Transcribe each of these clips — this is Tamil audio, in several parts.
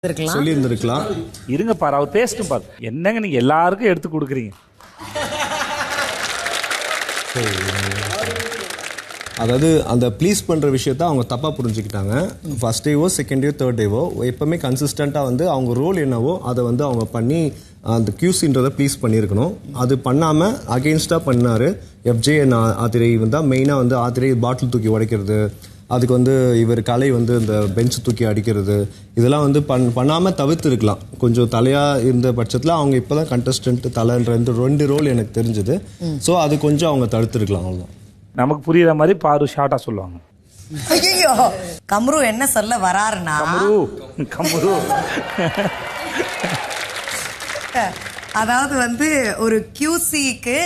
சொல்லி இருந்திருக்கலாம். இருங்க பாரு, அவர் பேசிட்டு பாரு. என்னங்க நீங்க எல்லாருக்கும் எடுத்து கொடுக்குறீங்க. அதாவது அந்த ப்ளீஸ் பண்ணுற விஷயத்த அவங்க தப்பாக புரிஞ்சுக்கிட்டாங்க. ஃபர்ஸ்ட் டேவோ செகண்ட் டேவோ தேர்ட் டேவோ எப்போவுமே கன்சிஸ்டண்ட்டாக வந்து அவங்க ரோல் என்னவோ அதை வந்து அவங்க பண்ணி அந்த கியூசின்றதை ப்ளீஸ் பண்ணியிருக்கணும். அது பண்ணாமல் அகெயின்ஸ்டாக பண்ணார். எஃப்ஜே ஆத்திரை வந்து மெயினாக வந்து ஆத்திரை பாட்டில் தூக்கி உடைக்கிறது, அதுக்கு வந்து இவர் கலை வந்து இந்த பெஞ்ச் தூக்கி அடிக்கிறது, இதெல்லாம் வந்து பண்ணாமல் தவிர்த்துருக்கலாம். கொஞ்சம் தலையாக இருந்த பட்சத்தில் அவங்க இப்போ தான் கண்டஸ்டன்ட் தலைன்ற ரெண்டு ரோல் எனக்கு தெரிஞ்சுது. ஸோ அது கொஞ்சம் அவங்க தடுத்துருக்கலாம். அவ்வளோதான். நமக்கு புரியுற மாதிரி பாரு ஷார்ட்டா சொல்லுவாங்க. ஐயோ, கம்ரு என்ன சொல்ல வராருன்னா, கம்ரு அதாவது வந்து ஒரு கியூசிக்கு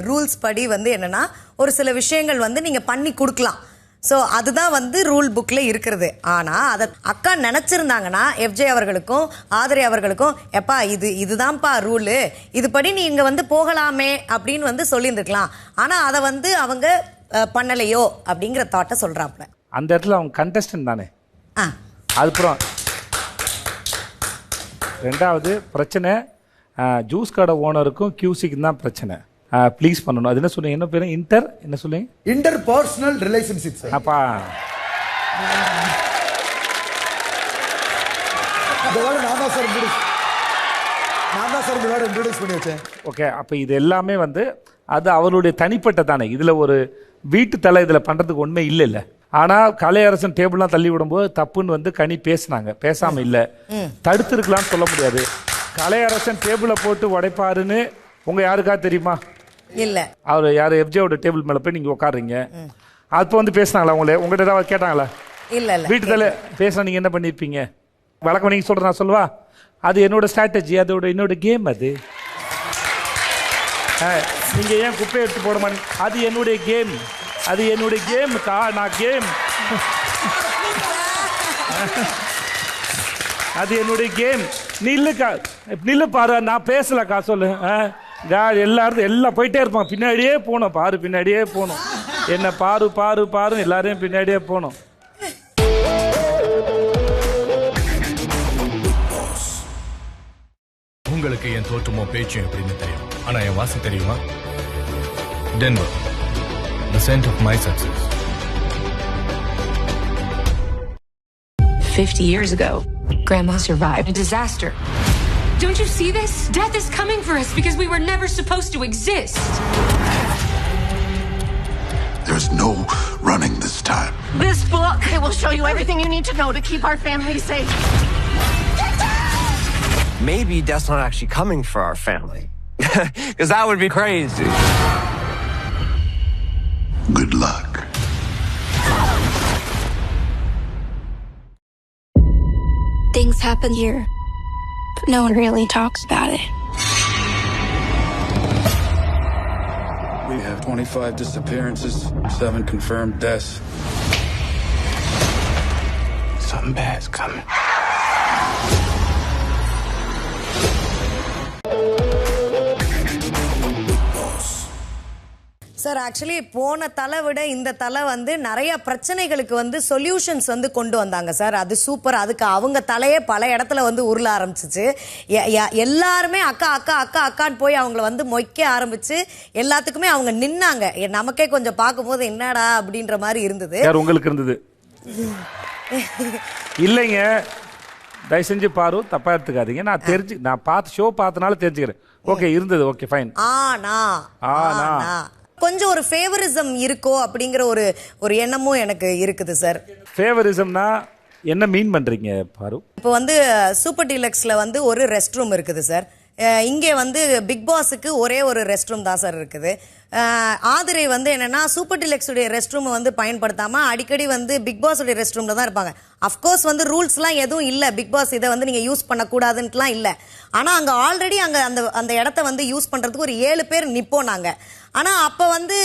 ரூல்ஸ் படி வந்து என்னன்னா ஒரு சில விஷயங்கள் வந்து நீங்க பண்ணி கொடுக்கலாம். ஸோ அதுதான் வந்து ரூல் புக்ல இருக்கிறது. ஆனா அதை அக்கா நினைச்சிருந்தாங்கன்னா எஃப்ஜே அவர்களுக்கும் ஆதிரை அவர்களுக்கும் எப்பா இதுதான்ப்பா ரூலு, இதுபடி நீங்க வந்து போகலாமே அப்படின்னு வந்து சொல்லியிருந்துருக்கலாம். ஆனா அதை வந்து அவங்க பண்ணலையோ அப்படிங்கிற தாட்டை சொல்றாப்ல. அந்த இடத்துல அவங்க கண்டஸ்டன்ட் தானே. அதுக்கப்புறம் ரெண்டாவது பிரச்சனை ஜூஸ் கடை ஓனருக்கும் கியூசிக்கு தான் பிரச்சனை. ப்ளீஸ் பண்ணணும். அது என்ன சொல்லுங்க, என்ன பேரு? என்ன சொல்லுங்க? Inter personal relationships. அப்பா ஓகே. அப்போ இது எல்லாமே வந்து அது அவருடைய தனிப்பட்ட தானே. இதில் ஒரு வீட்டு தலை இதில் பண்ணுறதுக்கு ஒன்றுமே இல்லை. ஆனால் கலையரசன் டேபிள்லாம் தள்ளி விடும்போது தப்புன்னு வந்து கனி பேசினாங்க, பேசாமல் இல்லை. தடுத்துருக்கலாம்னு சொல்ல முடியாது. கலையரசன் டேபிளை போட்டு உடைப்பாருன்னு உங்கள் யாருக்காவது தெரியுமா? இல்லை. அவர் யார்? எஃப்ஜேவோட டேபிள் மேலே போய் நீங்கள் உட்காருங்க. அப்போ வந்து பேசினாங்களா உங்கள்கிட்ட ஏதாவது கேட்டாங்களா? இல்லை இல்லை. வீட்டு தலை பேசினா நீங்கள் என்ன பண்ணியிருப்பீங்க? வழக்கம் நீங்கள் சொல்கிற நான் சொல்லுவா, அது என்னோட ஸ்ட்ராட்டஜி, அதோட என்னோட கேம். அது நீங்கள் ஏன் குப்பையை எடுத்து போட மாட்டீங்க? அது என்னுடைய கேம், அது என்னுடைய கேமுக்கா, நான் கேம், அது என்னுடைய கேம். நில்லுக்கா, நில்லு பாரு, நான் பேசலக்கா, சொல்லு. எல்லாரும் எல்லாம் போயிட்டே இருப்பாங்க, பின்னாடியே போகணும் பாரு, பின்னாடியே போகணும். என்ன பாரு பாரு பாரு எல்லாரையும் பின்னாடியே போகணும். உங்களுக்கு என் தோற்றமோ பேச்சும் எப்படின்னு தெரியும், ஆனா என் வாசம் தெரியுமா? Denver, the scent of my senses. 50 years ago, Grandma survived a disaster. Don't you see this? Death is coming for us because we were never supposed to exist. There's no running this time. This book, it will show you everything you need to know to keep our family safe. Maybe death's not actually coming for our family. Because that would be crazy. Good luck. Things happen here, but no one really talks about it. We have 25 disappearances, 7 confirmed deaths. Something bad's coming. Sir, actually போன தலை விட இந்த தலை வந்து நிறைய பிரச்சனைகளுக்கு வந்து சொல்யூஷன்ஸ் வந்து கொண்டு வந்தாங்க சார். அது சூப்பர். அதுக்கு அவங்க தலையே பல இடத்துல வந்து உருள ஆரம்பிச்சிச்சு. எல்லாருமே அக்கா அக்கா அக்கா அக்கான்னு போய் அவங்கள வந்து மொய்க்க ஆரம்பிச்சு எல்லாத்துக்குமே அவங்க நின்னாங்க. நமக்கே கொஞ்சம் பார்க்கும்போது என்னடா அப்படின்ற மாதிரி இருந்தது. உங்களுக்கு இருந்தது இல்லைங்க? தயவு செஞ்சு பாரு, தப்பா எடுத்துக்காதீங்க. நான் பார்த்து ஷோ பார்த்தனால தெரிஞ்சுக்கிறேன். ஓகே, இருந்தது. Okay, fine. ஆனா கொஞ்சம் ஒரு ஃபேவரிசம் இருக்கோ அப்படிங்கிற ஒரு எண்ணமும் எனக்கு இருக்குது சார். ஃபேவரிசம்னா என்ன மீன் பண்றீங்க பாரு? இப்போ வந்து சூப்பர் டீலக்ஸ்ல வந்து ஒரு ரெஸ்ட் ரூம் இருக்குது சார். இங்கே வந்து பிக் பாஸுக்கு ஒரே ஒரு ரெஸ்ட் ரூம் தான் சார் இருக்குது. ஆதிரை வந்து என்னன்னா சூப்பர் டீலக்ஸ் உடைய ரெஸ்ட் ரூம் வந்து பயன்படுத்தாம அடிக்கடி வந்து பிக் பாஸ் உடைய ரெஸ்ட் ரூம்ல தான் இருப்பாங்க. அஃப்கோர்ஸ் வந்து ரூல்ஸ்லாம் எதுவும் இல்லை, பிக் பாஸ் இதை வந்து நீங்க யூஸ் பண்ணக்கூடாதுன்ட்டுலாம் இல்லை. ஆனா அங்க ஆல்ரெடி அங்க அந்த இடத்த வந்து யூஸ் பண்றதுக்கு ஒரு 7 பேர் நிப்போம் நாங்க. ஆனா அப்ப வந்து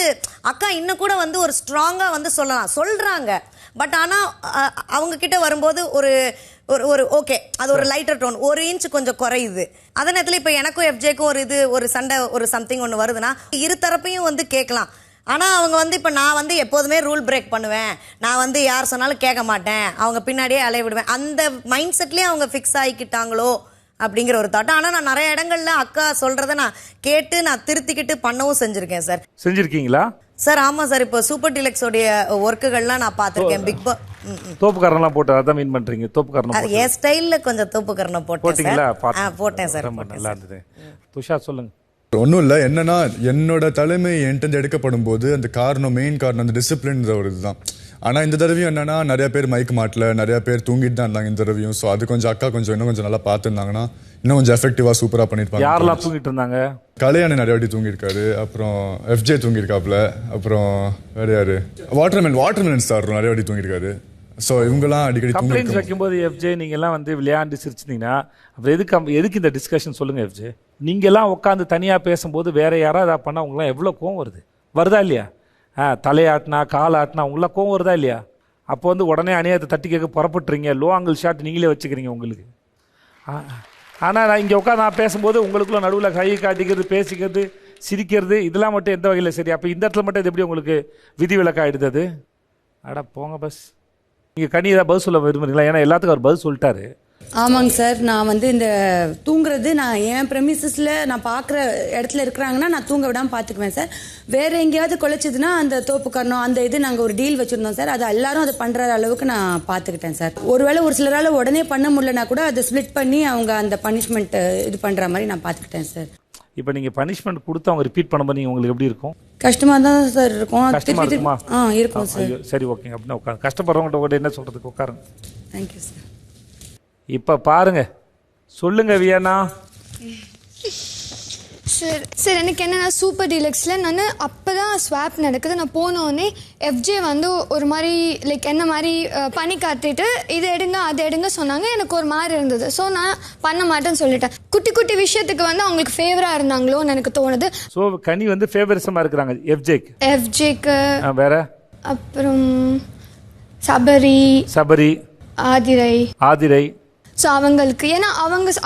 அக்கா இன்னும் கூட வந்து ஒரு ஸ்ட்ராங்கா வந்து சொல்றாங்க. பட் ஆனா அவங்க கிட்ட வரும்போது ஒரு ஒரு ஓகே, அது ஒரு லைட்டர் டோன், 1 இன்ச் கொஞ்சம் குறையுது. அதே நேரத்தில் இப்போ எனக்கும் எஃப்ஜேக்கும் ஒரு சண்டை, ஒரு சம்திங் ஒன்று வருதுன்னா இரு தரப்பையும் வந்து கேட்கலாம். ஆனால் அவங்க வந்து இப்போ நான் வந்து எப்போதுமே ரூல் பிரேக் பண்ணுவேன், நான் வந்து யார் சொன்னாலும் கேட்க மாட்டேன், அவங்க பின்னாடியே அலைய விடுவேன், அந்த மைண்ட் செட்லேயே அவங்க ஃபிக்ஸ் ஆகிக்கிட்டாங்களோ அப்படிங்கிற ஒரு தாட். ஆனால் நான் நிறைய இடங்கள்ல அக்கா சொல்கிறத நான் கேட்டு நான் திருத்திக்கிட்டு பண்ணவும் செஞ்சுருக்கேன் சார். செஞ்சுருக்கீங்களா சார்? ஆமாம் சார். இப்போ சூப்பர் டீலக்ஸோடைய ஒர்க்குகள்லாம் நான் பார்த்துருக்கேன். பிக் பாஸ் தோப்புக்காரன்லாம் போட்டு அதான் மீன் பண்ணுறீங்க. தோப்புக்காரன் என் ஸ்டைலில் கொஞ்சம் தோப்புக்காரனை போட்டிங்களா? போட்டேன் சார். நல்லா இருந்தது. துஷா சொல்லுங்க. ஒன்றும் இல்லை, என்னன்னா என்னோட தலைமை என்கிட்ட எடுக்கப்படும் போது அந்த காரணம், மெயின் காரணம் அந்த டிசிப்ளின் ஒரு இதுதான். ஆனால் இந்த தடவையும் என்னன்னா நிறைய பேர் மைக் மாட்டல, நிறைய பேர் தூங்கிட்டு தான் இருந்தாங்க இந்த தடவையும். ஸோ அது கொஞ்சம் அக்கா கொஞ்சம் இன்னும் கொஞ்சம் நல்லா பார்த்துருந்தாங்கன்னா இன்னும் கொஞ்சம் எஃபெக்டிவாக சூப்பராக பண்ணியிருப்பாங்க. யாரெல்லாம் தூங்கிட்டு இருந்தாங்க? கலையாணி நிறைய வாட்டி தூங்கியிருக்காரு, அப்புறம் FJ தூங்கியிருக்காப்புல, அப்புறம் வேற யாரு வாட்டர்மெலன் ஸ்டார் நிறைய வாட்டி தூங்கியிருக்காரு. ஸோ இவங்கெல்லாம் அடிக்கடி கம்ப்ளைண்ட்ஸ் வைக்கும்போது FJ நீங்க எல்லாம் வந்து விளையாண்டு சிரிச்சிருந்தீங்கன்னா அப்புறம் எதுக்கு இந்த டிஸ்கஷன் சொல்லுங்க FJ? நீங்க எல்லாம் உட்காந்து தனியா பேசும்போது வேற யாராவது அதை பண்ணா உங்களாம் எவ்வளவு கோவம் வருதா இல்லையா? தலையாட்டினா கால் ஆட்டினா உங்களாம் கோவம் வருதா இல்லையா? அப்போ வந்து உடனே அநியாயத்தை தட்டி கேட்க புறப்பட்டுறீங்க, லோ ஆங்கிள் ஷாட் நீங்களே வச்சுக்கிறீங்க உங்களுக்கு. ஆனால் நான் இங்கே உட்காந்து நான் பேசும்போது உங்களுக்குள்ள நடுவில் கை காட்டிக்கிறது, பேசிக்கிறது, சிரிக்கிறது, இதெல்லாம் மட்டும் எந்த வகையில் சரி? அப்போ இந்த இடத்துல மட்டும் இது எப்படி உங்களுக்கு விதி விலக்காயிடுது அது? அட போங்க பஸ். நீங்கள் கனி ஏதாவது பதில் சொல்ல விரும்புறீங்களா? ஏன்னா எல்லாத்துக்கும் அவர் பதில் சொல்லிட்டாரு. ஆமாங்க சார். நான் வந்து இந்த தூங்குறது நான் என் ப்ரெமிசஸில் நான் பார்க்குற இடத்துல இருக்கிறாங்கன்னா நான் தூங்க விடாமல் பார்த்துக்குவேன் சார். வேறு எங்கேயாவது குலைச்சதுன்னா அந்த தோப்புக்கரணம் அந்த இது நாங்கள் ஒரு டீல் வச்சுருந்தோம் சார். அது எல்லாரும் அதை பண்ணுற அளவுக்கு நான் பார்த்துக்கிட்டேன் சார். ஒருவேளை ஒரு சிலரால் உடனே பண்ண முடியலனா கூட அதை ஸ்ப்ளிட் பண்ணி அவங்க அந்த பனிஷ்மெண்ட் இது பண்ணுற மாதிரி நான் பார்த்துக்கிட்டேன் சார். இப்போ நீங்கள் பனிஷ்மெண்ட் கொடுத்து அவங்க ரிப்பீட் பண்ணும்போது நீங்கள் உங்களுக்கு எப்படி இருக்கும்? கஷ்டமாக தான் சார் இருக்கும். கஷ்டமா இருக்குமா? இருக்கும் சார். சரி ஓகேங்க. அப்படின்னா உட்காந்து கஷ்டப்படுறவங்கள்ட்ட கூட என்ன சொல்கிறதுக்கு உட்காருங்க. Thank you sir. இப்போ பாருங்க, சொல்லுங்க வியனா. சார் எனக்கு என்னன்னா சூப்பர் டீலக்ஸில் நான் அப்போ தான் ஸ்வாப் நடக்குது. நான் போனோடனே FJ வந்து ஒரு மாதிரி லைக் என்ன மாதிரி பண்ணி காட்டிட்டு இதை எடுங்க அதை எடுங்க சொன்னாங்க. எனக்கு ஒரு மாதிரி இருந்தது. ஸோ நான் பண்ண மாட்டேன்னு சொல்லிட்டேன். குட்டி குட்டி விஷயத்துக்கு வந்து அவங்களுக்கு ஃபேவராக இருந்தாங்களோன்னு எனக்கு தோணுது. ஸோ கனி வந்து ஃபேவரிசமாக இருக்கிறாங்க FJக்கு. வேற அப்புறம் சபரி ஆதிரை. ஸோ அவங்களுக்கு ஏன்னா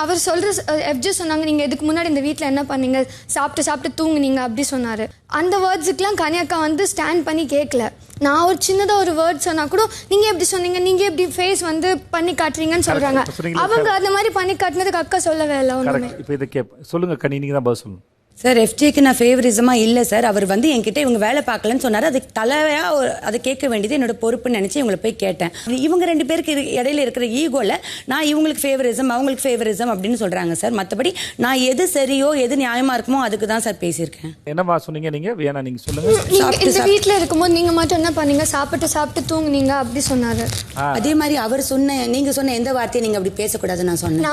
அவர் சொல்கிற FJ சொன்னாங்க நீங்கள் இதுக்கு முன்னாடி இந்த வீட்டில் என்ன பண்ணீங்க, சாப்பிட்டு தூங்குனீங்க அப்படி சொன்னார். அந்த வேர்ட்ஸுக்கெலாம் கனியக்கா வந்து ஸ்டாண்ட் பண்ணி கேட்கல. நான் ஒரு சின்னதாக ஒரு வேர்ட் சொன்னால் கூட நீங்கள் எப்படி சொன்னீங்க, நீங்கள் எப்படி ஃபேஸ் வந்து பண்ணி காட்டுறீங்கன்னு சொல்கிறாங்க. அவங்க அந்த மாதிரி பண்ணி காட்டினதுக்கு அக்கா சொல்லவே இல்லை ஒன்றுமே. இப்போ இதை சொல்லுங்க கனி, நீங்கள் தான் பதில் சொல்லணும். சார் FJக்கு நான் ஃபேவரிசமாக இல்லை சார். அவர் வந்து என்கிட்ட இவங்க வேலை பார்க்கலன்னு சொன்னார். அதுக்கு தலையாக அதை கேட்க வேண்டியது என்னோட பொறுப்புன்னு நினச்சி இவங்களை போய் கேட்டேன். இவங்க 2 பேருக்கு இடையில இருக்கிற ஈகோவில் நான் இவங்களுக்கு ஃபேவரிசம் அவங்களுக்கு ஃபேவரிசம் அப்படின்னு சொல்கிறாங்க சார். மற்றபடி நான் எது சரியோ எது நியாயமாக இருக்குமோ அதுக்கு தான் சார் பேசியிருக்கேன். என்னம்மா சொன்னீங்க நீங்கள்? வேணா நீங்கள் சொல்லுங்க. இந்த வீட்டில் இருக்கும்போது நீங்கள் மட்டும் என்ன பண்ணீங்க, சாப்பிட்டு தூங்குனீங்க அப்படி சொன்னார். அதே மாதிரி அவர் நீங்கள் சொன்ன எந்த வார்த்தையை நீங்கள் அப்படி பேசக்கூடாது நான் சொன்னேன்.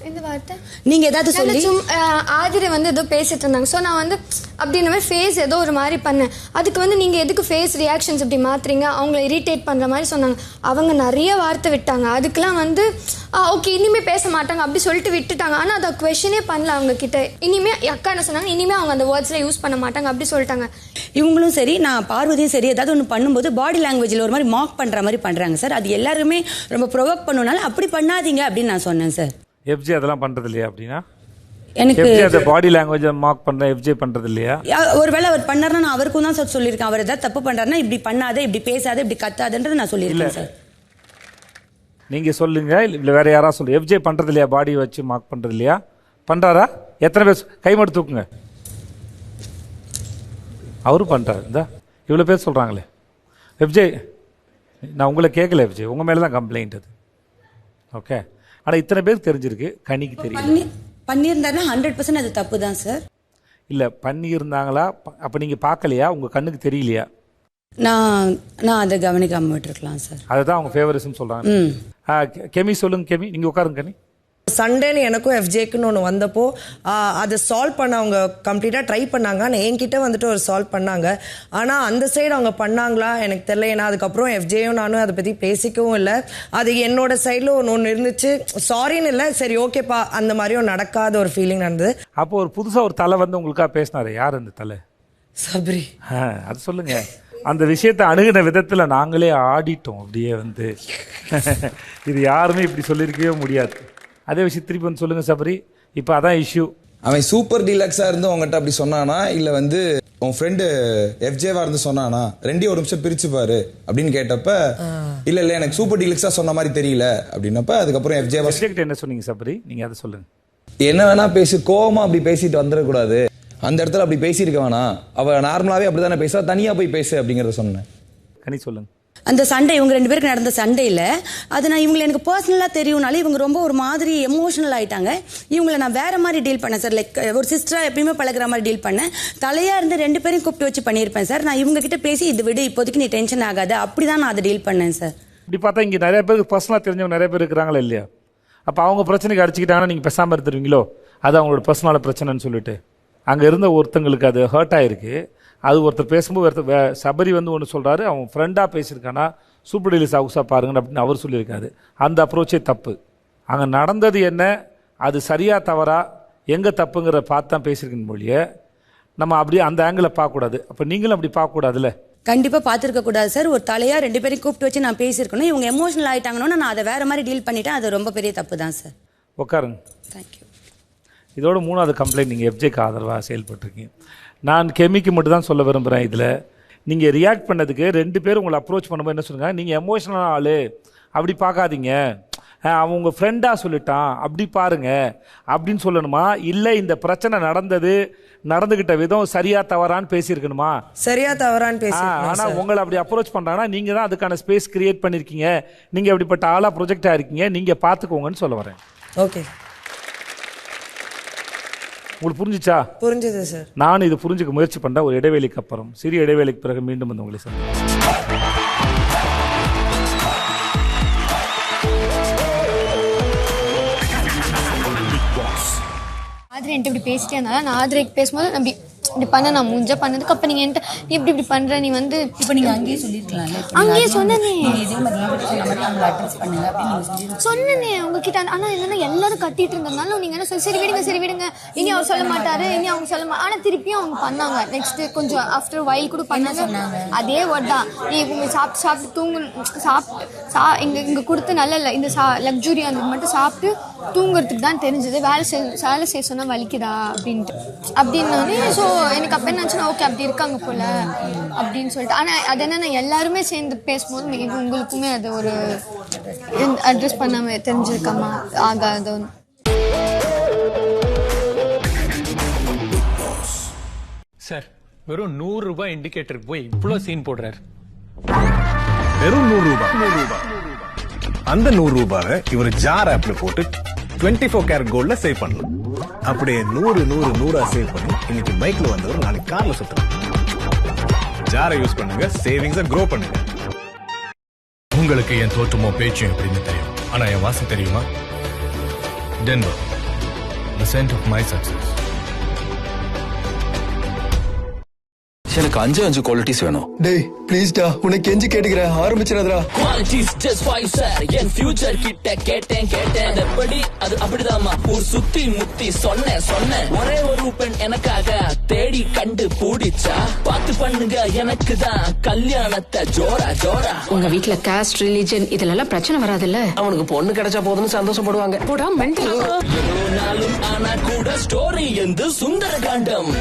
எந்த வார்த்தை? நீங்கள் ஏதாவது சொல்லி ஆதிரை வந்து ஏதோ பேசிட்டு. ஸோ நான் வந்து அப்படின்ற மாதிரி ஃபேஸ் ஏதோ ஒரு மாதிரி பண்ணேன். அதுக்கு வந்து நீங்கள் எதுக்கு ஃபேஸ் ரியாக்ஷன்ஸ் இப்படி மாற்றுறீங்க, அவங்கள இரிட்டேட் பண்ணுற மாதிரி சொன்னாங்க. அவங்க நிறைய வார்த்தை விட்டாங்க. அதுக்கெலாம் வந்து ஓகே இனிமேல் பேச மாட்டாங்க அப்படி சொல்லிட்டு விட்டுட்டாங்க. ஆனால் அதை குவெஷனே பண்ணல அவங்க கிட்ட. இனிமேல் அக்கா என்ன சொன்னாங்க, இனிமேல் அவங்க அந்த வேர்ட்ஸில் யூஸ் பண்ண மாட்டாங்க அப்படி சொல்லிட்டாங்க. இவங்களும் சரி நான் பார்வதியும் சரி ஏதாவது ஒன்று பண்ணும்போது பாடி லாங்குவேஜில் ஒரு மாதிரி மார்க் பண்ணுற மாதிரி பண்ணுறாங்க சார். அது எல்லாருமே ரொம்ப ப்ரொவோக் பண்ணுனால அப்படி பண்ணாதீங்க அப்படின்னு நான் சொன்னேன் சார். FJ அதெல்லாம் பண்ணுறது இல்லையா? அப்படின்னா எனக்கு பாடி லாங்குவேஜ் மார்க் பண்ற FJ பண்றது இல்லையா? ஒருவேளை அவர் பண்ணாருன்னா நான் அவருக்கும் தான் சார் சொல்லியிருக்கேன். அவர் ஏதாவது தப்பு பண்றாருன்னா இப்படி பண்ணாத, இப்படி பேசாத, இப்படி கத்தாதன்றது நான் சொல்லியிருக்கேன் சார். நீங்க சொல்லுங்க. இல்லை வேற யாரா சொல்லு. FJ பண்றது இல்லையா? பாடி வச்சு மார்க் பண்றது இல்லையா? பண்றாரா? எத்தனை பேர் கை மட்டும் தூக்குங்க. அவரும் பண்றாரு. இந்த இவ்வளோ பேர் சொல்றாங்களே. FJ நான் உங்களை கேட்கல FJ, உங்க மேலே தான் கம்ப்ளைண்ட் அது. ஓகே. ஆனால் இத்தனை பேருக்கு தெரிஞ்சிருக்கு, கனிக்கு தெரியல. பண்ணியிருந்தாருன்னா 100% அது தப்பு தான் சார். இல்லை பண்ணியிருந்தாங்களா? அப்போ நீங்கள் பார்க்கலையா? உங்கள் கண்ணுக்கு தெரியலையா? நான் அதை கவனிக்காம விட்டுருக்கலாம் சார். அதுதான் அவங்க ஃபேவரிசம் சொல்கிறாங்க. கெமி சொல்லுங்க. கெமி நீங்கள் உட்காருங்க. கனி சண்டேன்னு எனக்கும் FJக்குன்னு ஒன்று வந்தப்போ அதை சால்வ் பண்ண அவங்க கம்ப்ளீட்டாக ட்ரை பண்ணாங்க. ஆனால் என்கிட்ட வந்துட்டு ஒரு சால்வ் பண்ணாங்க. ஆனால் அந்த சைடு அவங்க பண்ணாங்களா எனக்கு தெரியல. ஏன்னா அதுக்கப்புறம் FJயும் நானும் அதை பற்றி பேசிக்கவும் இல்லை. அது என்னோட சைடில் ஒன்று இருந்துச்சு. சாரின்னு இல்லை, சரி ஓகேப்பா அந்த மாதிரியும் நடக்காத ஒரு ஃபீலிங் நடந்தது. அப்போ ஒரு புதுசாக ஒரு தலை வந்து உங்களுக்காக பேசினாரு. யார் அந்த தலை? சபரி. அது சொல்லுங்க. அந்த விஷயத்தை அணுகின விதத்தில் நாங்களே ஆடிட்டோம். அப்படியே வந்து இது யாருமே இப்படி சொல்லியிருக்கவே முடியாது. அதே விஷயம் திருப்பி வந்து சொல்லுங்க சபரி. இப்போ அதான் இஷ்யூ. அவன் சூப்பர் டீலக்ஸா இருந்து உங்ககிட்ட அப்படி சொன்னானா, இல்லை வந்து உன் ஃப்ரெண்டு எஃப்ஜேவா இருந்து சொன்னானா ரெண்டையும் ஒரு நிமிஷம் பிரிச்சு பாரு அப்படின்னு கேட்டப்ப இல்ல எனக்கு சூப்பர் டீலக்ஸா சொன்ன மாதிரி தெரியல அப்படின்னப்ப அதுக்கப்புறம் எஃப்ஜேவா என்ன சொன்னீங்க சபரி, நீங்க அதை சொல்லுங்க. என்ன வேணா பேசி, கோவமா அப்படி பேசிட்டு வந்துடக்கூடாது, அந்த இடத்துல அப்படி பேசியிருக்க வேணாம், அவ நார்மலாவே அப்படிதானே பேசுவா, தனியா போய் பேசு அப்படிங்கறத சொன்னேன். கனி சொல்லுங்க. அந்த சண்டை இவங்க 2 பேருக்கு நடந்த சண்டையில் அது நான் இவங்களை எனக்கு பர்சனலாக தெரியும்னால இவங்க ரொம்ப ஒரு மாதிரி எமோஷனல் ஆகிட்டாங்க. இவங்களை நான் வேறு மாதிரி டீல் பண்ணேன் சார். லைக் ஒரு சிஸ்டராக எப்பயுமே பழகிற மாதிரி டீல் பண்ணேன். தலையாக இருந்து 2 பேரையும் கூப்பிட்டு வச்சு பண்ணியிருப்பேன் சார். நான் இவங்க கிட்ட பேசி இது விடு, இப்போதைக்கு நீ டென்ஷன் ஆகாது, அப்படி தான் நான் அதை டீல் பண்ணேன் சார். இப்படி பார்த்தா இங்கே நிறைய பேருக்கு பர்சனலாக தெரிஞ்சவங்க நிறைய பேர் இருக்கிறாங்களா இல்லையா? அப்போ அவங்க பிரச்சனைக்கு அடிச்சுக்கிட்டாங்கன்னா நீங்கள் பேசாமல் இருந்துருவீங்களோ? அது அவங்களோட பர்சனலான பிரச்சனைன்னு சொல்லிட்டு அங்கே இருந்த ஒருத்தங்களுக்கு அது ஹர்ட் ஆகிருக்கு. அது ஒருத்தர் பேசும்போது ஒருத்தர் சபரி வந்து ஒன்று சொல்கிறாரு, அவன் ஃப்ரெண்டாக பேசியிருக்கானா சூப்பர் டீலக்ஸ் ஹவுஸாக பாருங்க அப்படின்னு அவர் சொல்லியிருக்காரு. அந்த அப்ரோச்சே தப்பு. அங்கே நடந்தது என்ன, அது சரியா தவறா, எங்கே தப்புங்கிற பார்த்து தான் பேசியிருக்கேன் மொழியை. நம்ம அப்படியே அந்த ஆங்கிளை பார்க்கக்கூடாது. அப்போ நீங்களும் அப்படி பார்க்கக்கூடாதுல்ல? கண்டிப்பாக பார்த்துருக்க கூடாது சார். ஒரு தலையாக 2 பேரையும் கூப்பிட்டு வச்சு நான் பேசியிருக்கணும். இவங்க எமோஷனல் ஆகிட்டாங்கன்னா நான் அதை வேறு மாதிரி டீல் பண்ணிட்டேன். அது ரொம்ப பெரிய தப்பு தான் சார். உட்காருங்க. தேங்க்யூ. இதோட 3வது கம்ப்ளைண்ட், நீங்கள் எஃப்ஜேக்கு ஆதரவாக செயல்பட்டுருக்கீங்க. நான் கெமிக்கு மட்டும் தான் சொல்ல விரும்புகிறேன். இதில் நீங்கள் ரியாக்ட் பண்ணதுக்கு 2 பேர் உங்களை அப்ரோச் பண்ணும்போது என்ன சொல்லுங்கள், நீங்கள் எமோஷனல் ஆள் அப்படி பார்க்காதீங்க, அவன் உங்கள் ஃப்ரெண்டாக சொல்லிட்டான் அப்படி பாருங்க அப்படின்னு சொல்லணுமா? இல்லை இந்த பிரச்சனை நடந்துகிட்ட விதம் சரியா தவறான்னு பேசியிருக்கணுமா? சரியா தவறான்னு பேசி. ஆனால் உங்களை அப்படி அப்ரோச் பண்ணுறாங்கன்னா நீங்கள் தான் அதுக்கான ஸ்பேஸ் கிரியேட் பண்ணியிருக்கீங்க. நீங்கள் அப்படிப்பட்ட ஆளாக ப்ரொஜெக்ட் ஆகிருக்கீங்க, நீங்கள் பார்த்துக்கோங்கன்னு சொல்ல வரேன். ஓகே, உங்களுக்கு புரிஞ்சிச்சா? புரிஞ்சது சார். நான் இது புரிஞ்சுக்க முயற்சி பண்ண ஒரு இடைவேளைக்கு அப்புறம், சிறிய இடைவேளைக்கு பிறகு மீண்டும் வந்து உங்களை சந்திக்கிறேன். ஆதிரை என்கிட்ட இப்படி பேசிட்டே இருந்தாலும் நான் ஆதிரைக்கு பேசும்போது நான் இப்படி பண்ண, நான் முஞ்ச பண்ணதுக்கு அப்போ நீங்கள் என்கிட்ட நீ இப்படி பண்ணுற, நீ வந்து இப்போ நீங்கள் அங்கேயே சொல்லியிருக்கலாம்ல. அங்கேயே சொன்னேனே, இதே மாதிரி அவங்களை அட்ரஸ் பண்ணுங்க அப்படின்னு சொன்னேனே உங்ககிட்ட. ஆனால் என்னன்னா எல்லாரும் கத்திட்டு இருந்ததுனால நீங்கள் என்ன சொல்லி சரி விடுங்க இனி அவர் சொல்ல மாட்டாரு, இனி அவங்க சொல்ல மாட்டாங்க. ஆனால் திருப்பியும் அவங்க பண்ணாங்க. நெக்ஸ்ட் கொஞ்சம் ஆஃப்டர் வைல் கூட பண்ணாங்க. அதே வேர்ட் தான், நீ இவங்க சாப்பிட்டு தூங்கு இங்கே கொடுத்து நல்ல இந்த லக்ஸுரி அந்த மட்டும் சாப்பிட்டு தூங்குறதுக்கு தான் தெரிஞ்சது. வேலை செய்ய சொன்னால் வலிக்குதா அப்படின்னோடனே ஸோ எனக்கு அப்போ என்ன நினச்சுன்னா ஓகே அப்படி இருக்காங்க போல அப்படின்னு சொல்லிட்டு. ஆனால் அது என்னென்ன எல்லாருமே சேர்ந்து பேசும்போது மேபி உங்களுக்குமே அது ஒரு அட்ரஸ் பண்ணாமல் தெரிஞ்சிருக்காமா ஆகாது. சார் வெறும் 100 ரூபாய் இண்டிகேட்டருக்கு போய் இவ்வளோ சீன் போடுறாரு. வெறும் 100 ரூபாய். அந்த 100 ரூபாவை இவர் ஜார் ஆப்ல போட்டு 24 கேரட் கோல்ட்ல சேவ் பண்ணலாம். அப்படியே 100 சேவ் பண்ணி இன்னைக்கு பைக்ல வந்தவர் நாளைக்கு கார்ல சுத்தலாம். ஜாரை யூஸ் பண்ணுங்க, சேவிங்ஸை க்ரோ பண்ணுங்க. உங்களுக்கு என் தோற்றமோ பேச்சும் எப்படின்னு தெரியும், ஆனா என் வாசம் தெரியுமா? Denver, the scent of my success. எனக்கு 5 குவாலிட்டிஸ் வேணும். டேய் ப்ளீஸ் டா, உனக்கு கெஞ்சி கேட்டுக்கிறேன், ஆரம்பிச்சிராதடா. Qualities just 5 sir. என் ஃபியூச்சர் கிட்ட கேட்டேன் எப்படி அது அப்படிதாம்மா. ஊர் சுத்தி முத்தி சொன்னேன் ஒரே ஒரு பெண் எனக்காக தேடி கண்டு பூடிச்சா. பார்த்து பண்ணுங்க எனக்கு தான் கல்யாணத்தை ஜோரா. உங்க வீட்ல காஸ்ட் ரிலிஜன் இதெல்லாம் பிரச்சனை வராதுல்ல? அவனுக்கு பொண்ணு கிடைச்சா போதும்னு சந்தோஷப்படுவாங்க. போடா மெண்டல். நாளும் ஆனா கூட ஸ்டோரி எந்த சுந்தர காண்டம்.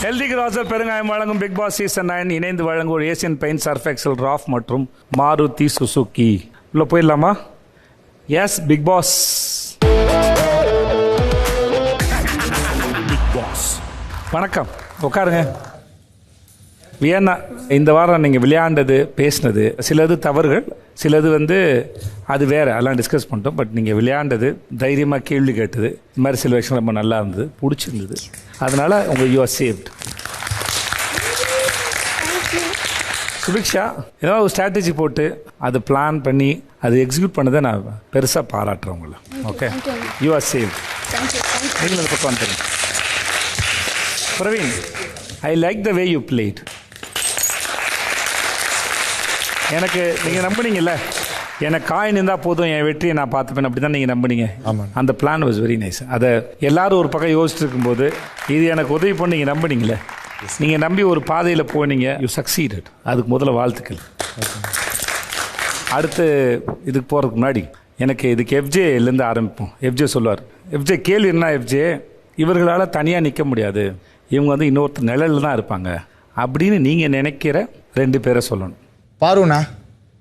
எல்டி கிராசர் பெருங்காயம் வழங்கும் பிக் பாஸ் சீசன் 9 இணைந்து வழங்கும் ஏசியன் பெயிண்ட், சர்ஃப் எக்ஸல், ராஃப் மற்றும் மாருதி சுசுகி. உள்ள போயிடலாமா? Yes Bigg Boss. வணக்கம், உட்காருங்க. வியன்னா, இந்த வாரம் நீங்கள் விளையாண்டது பேசினது சிலது தவறுகள், சிலது அது வேறு, அதெல்லாம் டிஸ்கஸ் பண்ணிட்டோம். பட் நீங்கள் விளையாண்டது, தைரியமாக கேள்வி கேட்டது, இந்த மாதிரி சில விஷயம் ரொம்ப நல்லா இருந்தது, பிடிச்சிருந்தது. அதனால் உங்கள் யூ ஆர் சேவ்ட். சுபிக்ஷா ஏதாவது ஒரு ஸ்ட்ராட்டஜி போட்டு அது பிளான் பண்ணி அது எக்ஸிக்யூட் பண்ணதை நான் பெருசாக பாராட்டுறேன் உங்களை. Okay, you are saved. நீங்கள் அந்த பக்கம் வந்துடுங்க. Praveen, I like the way you plate. எனக்கு நீங்கள் நம்புனீங்கல்ல, எனக்கு காயின் இருந்தால் போதும் என் வெற்றியை நான் பார்த்துப்பேன் அப்படி தான் நீங்கள் நம்பினீங்க. அந்த பிளான் வாஸ் வெரி நைஸ். அதை எல்லாரும் ஒரு பக்கம் யோசிச்சுட்டு இருக்கும்போது இது எனக்கு உதவி பண்ணி நீங்கள் நம்பினீங்களே, நீங்கள் நம்பி ஒரு பாதையில் போனீங்க, யூ சக்சீடட். அதுக்கு முதல்ல வாழ்த்துக்கள். அடுத்து இதுக்கு போகிறதுக்கு முன்னாடி எனக்கு இதுக்கு எஃப்ஜேலேருந்து ஆரம்பிப்போம். எஃப்ஜே சொல்லுவார். எஃப்ஜே கேள்வி என்ன? எஃப்ஜே, இவர்களால் தனியாக நிற்க முடியாது, இவங்க வந்து இன்னொருத்தர் நிழலில் தான் இருப்பாங்க அப்படின்னு நீங்கள் நினைக்கிற 2 பேரை சொல்லணும். பாருண்ணா,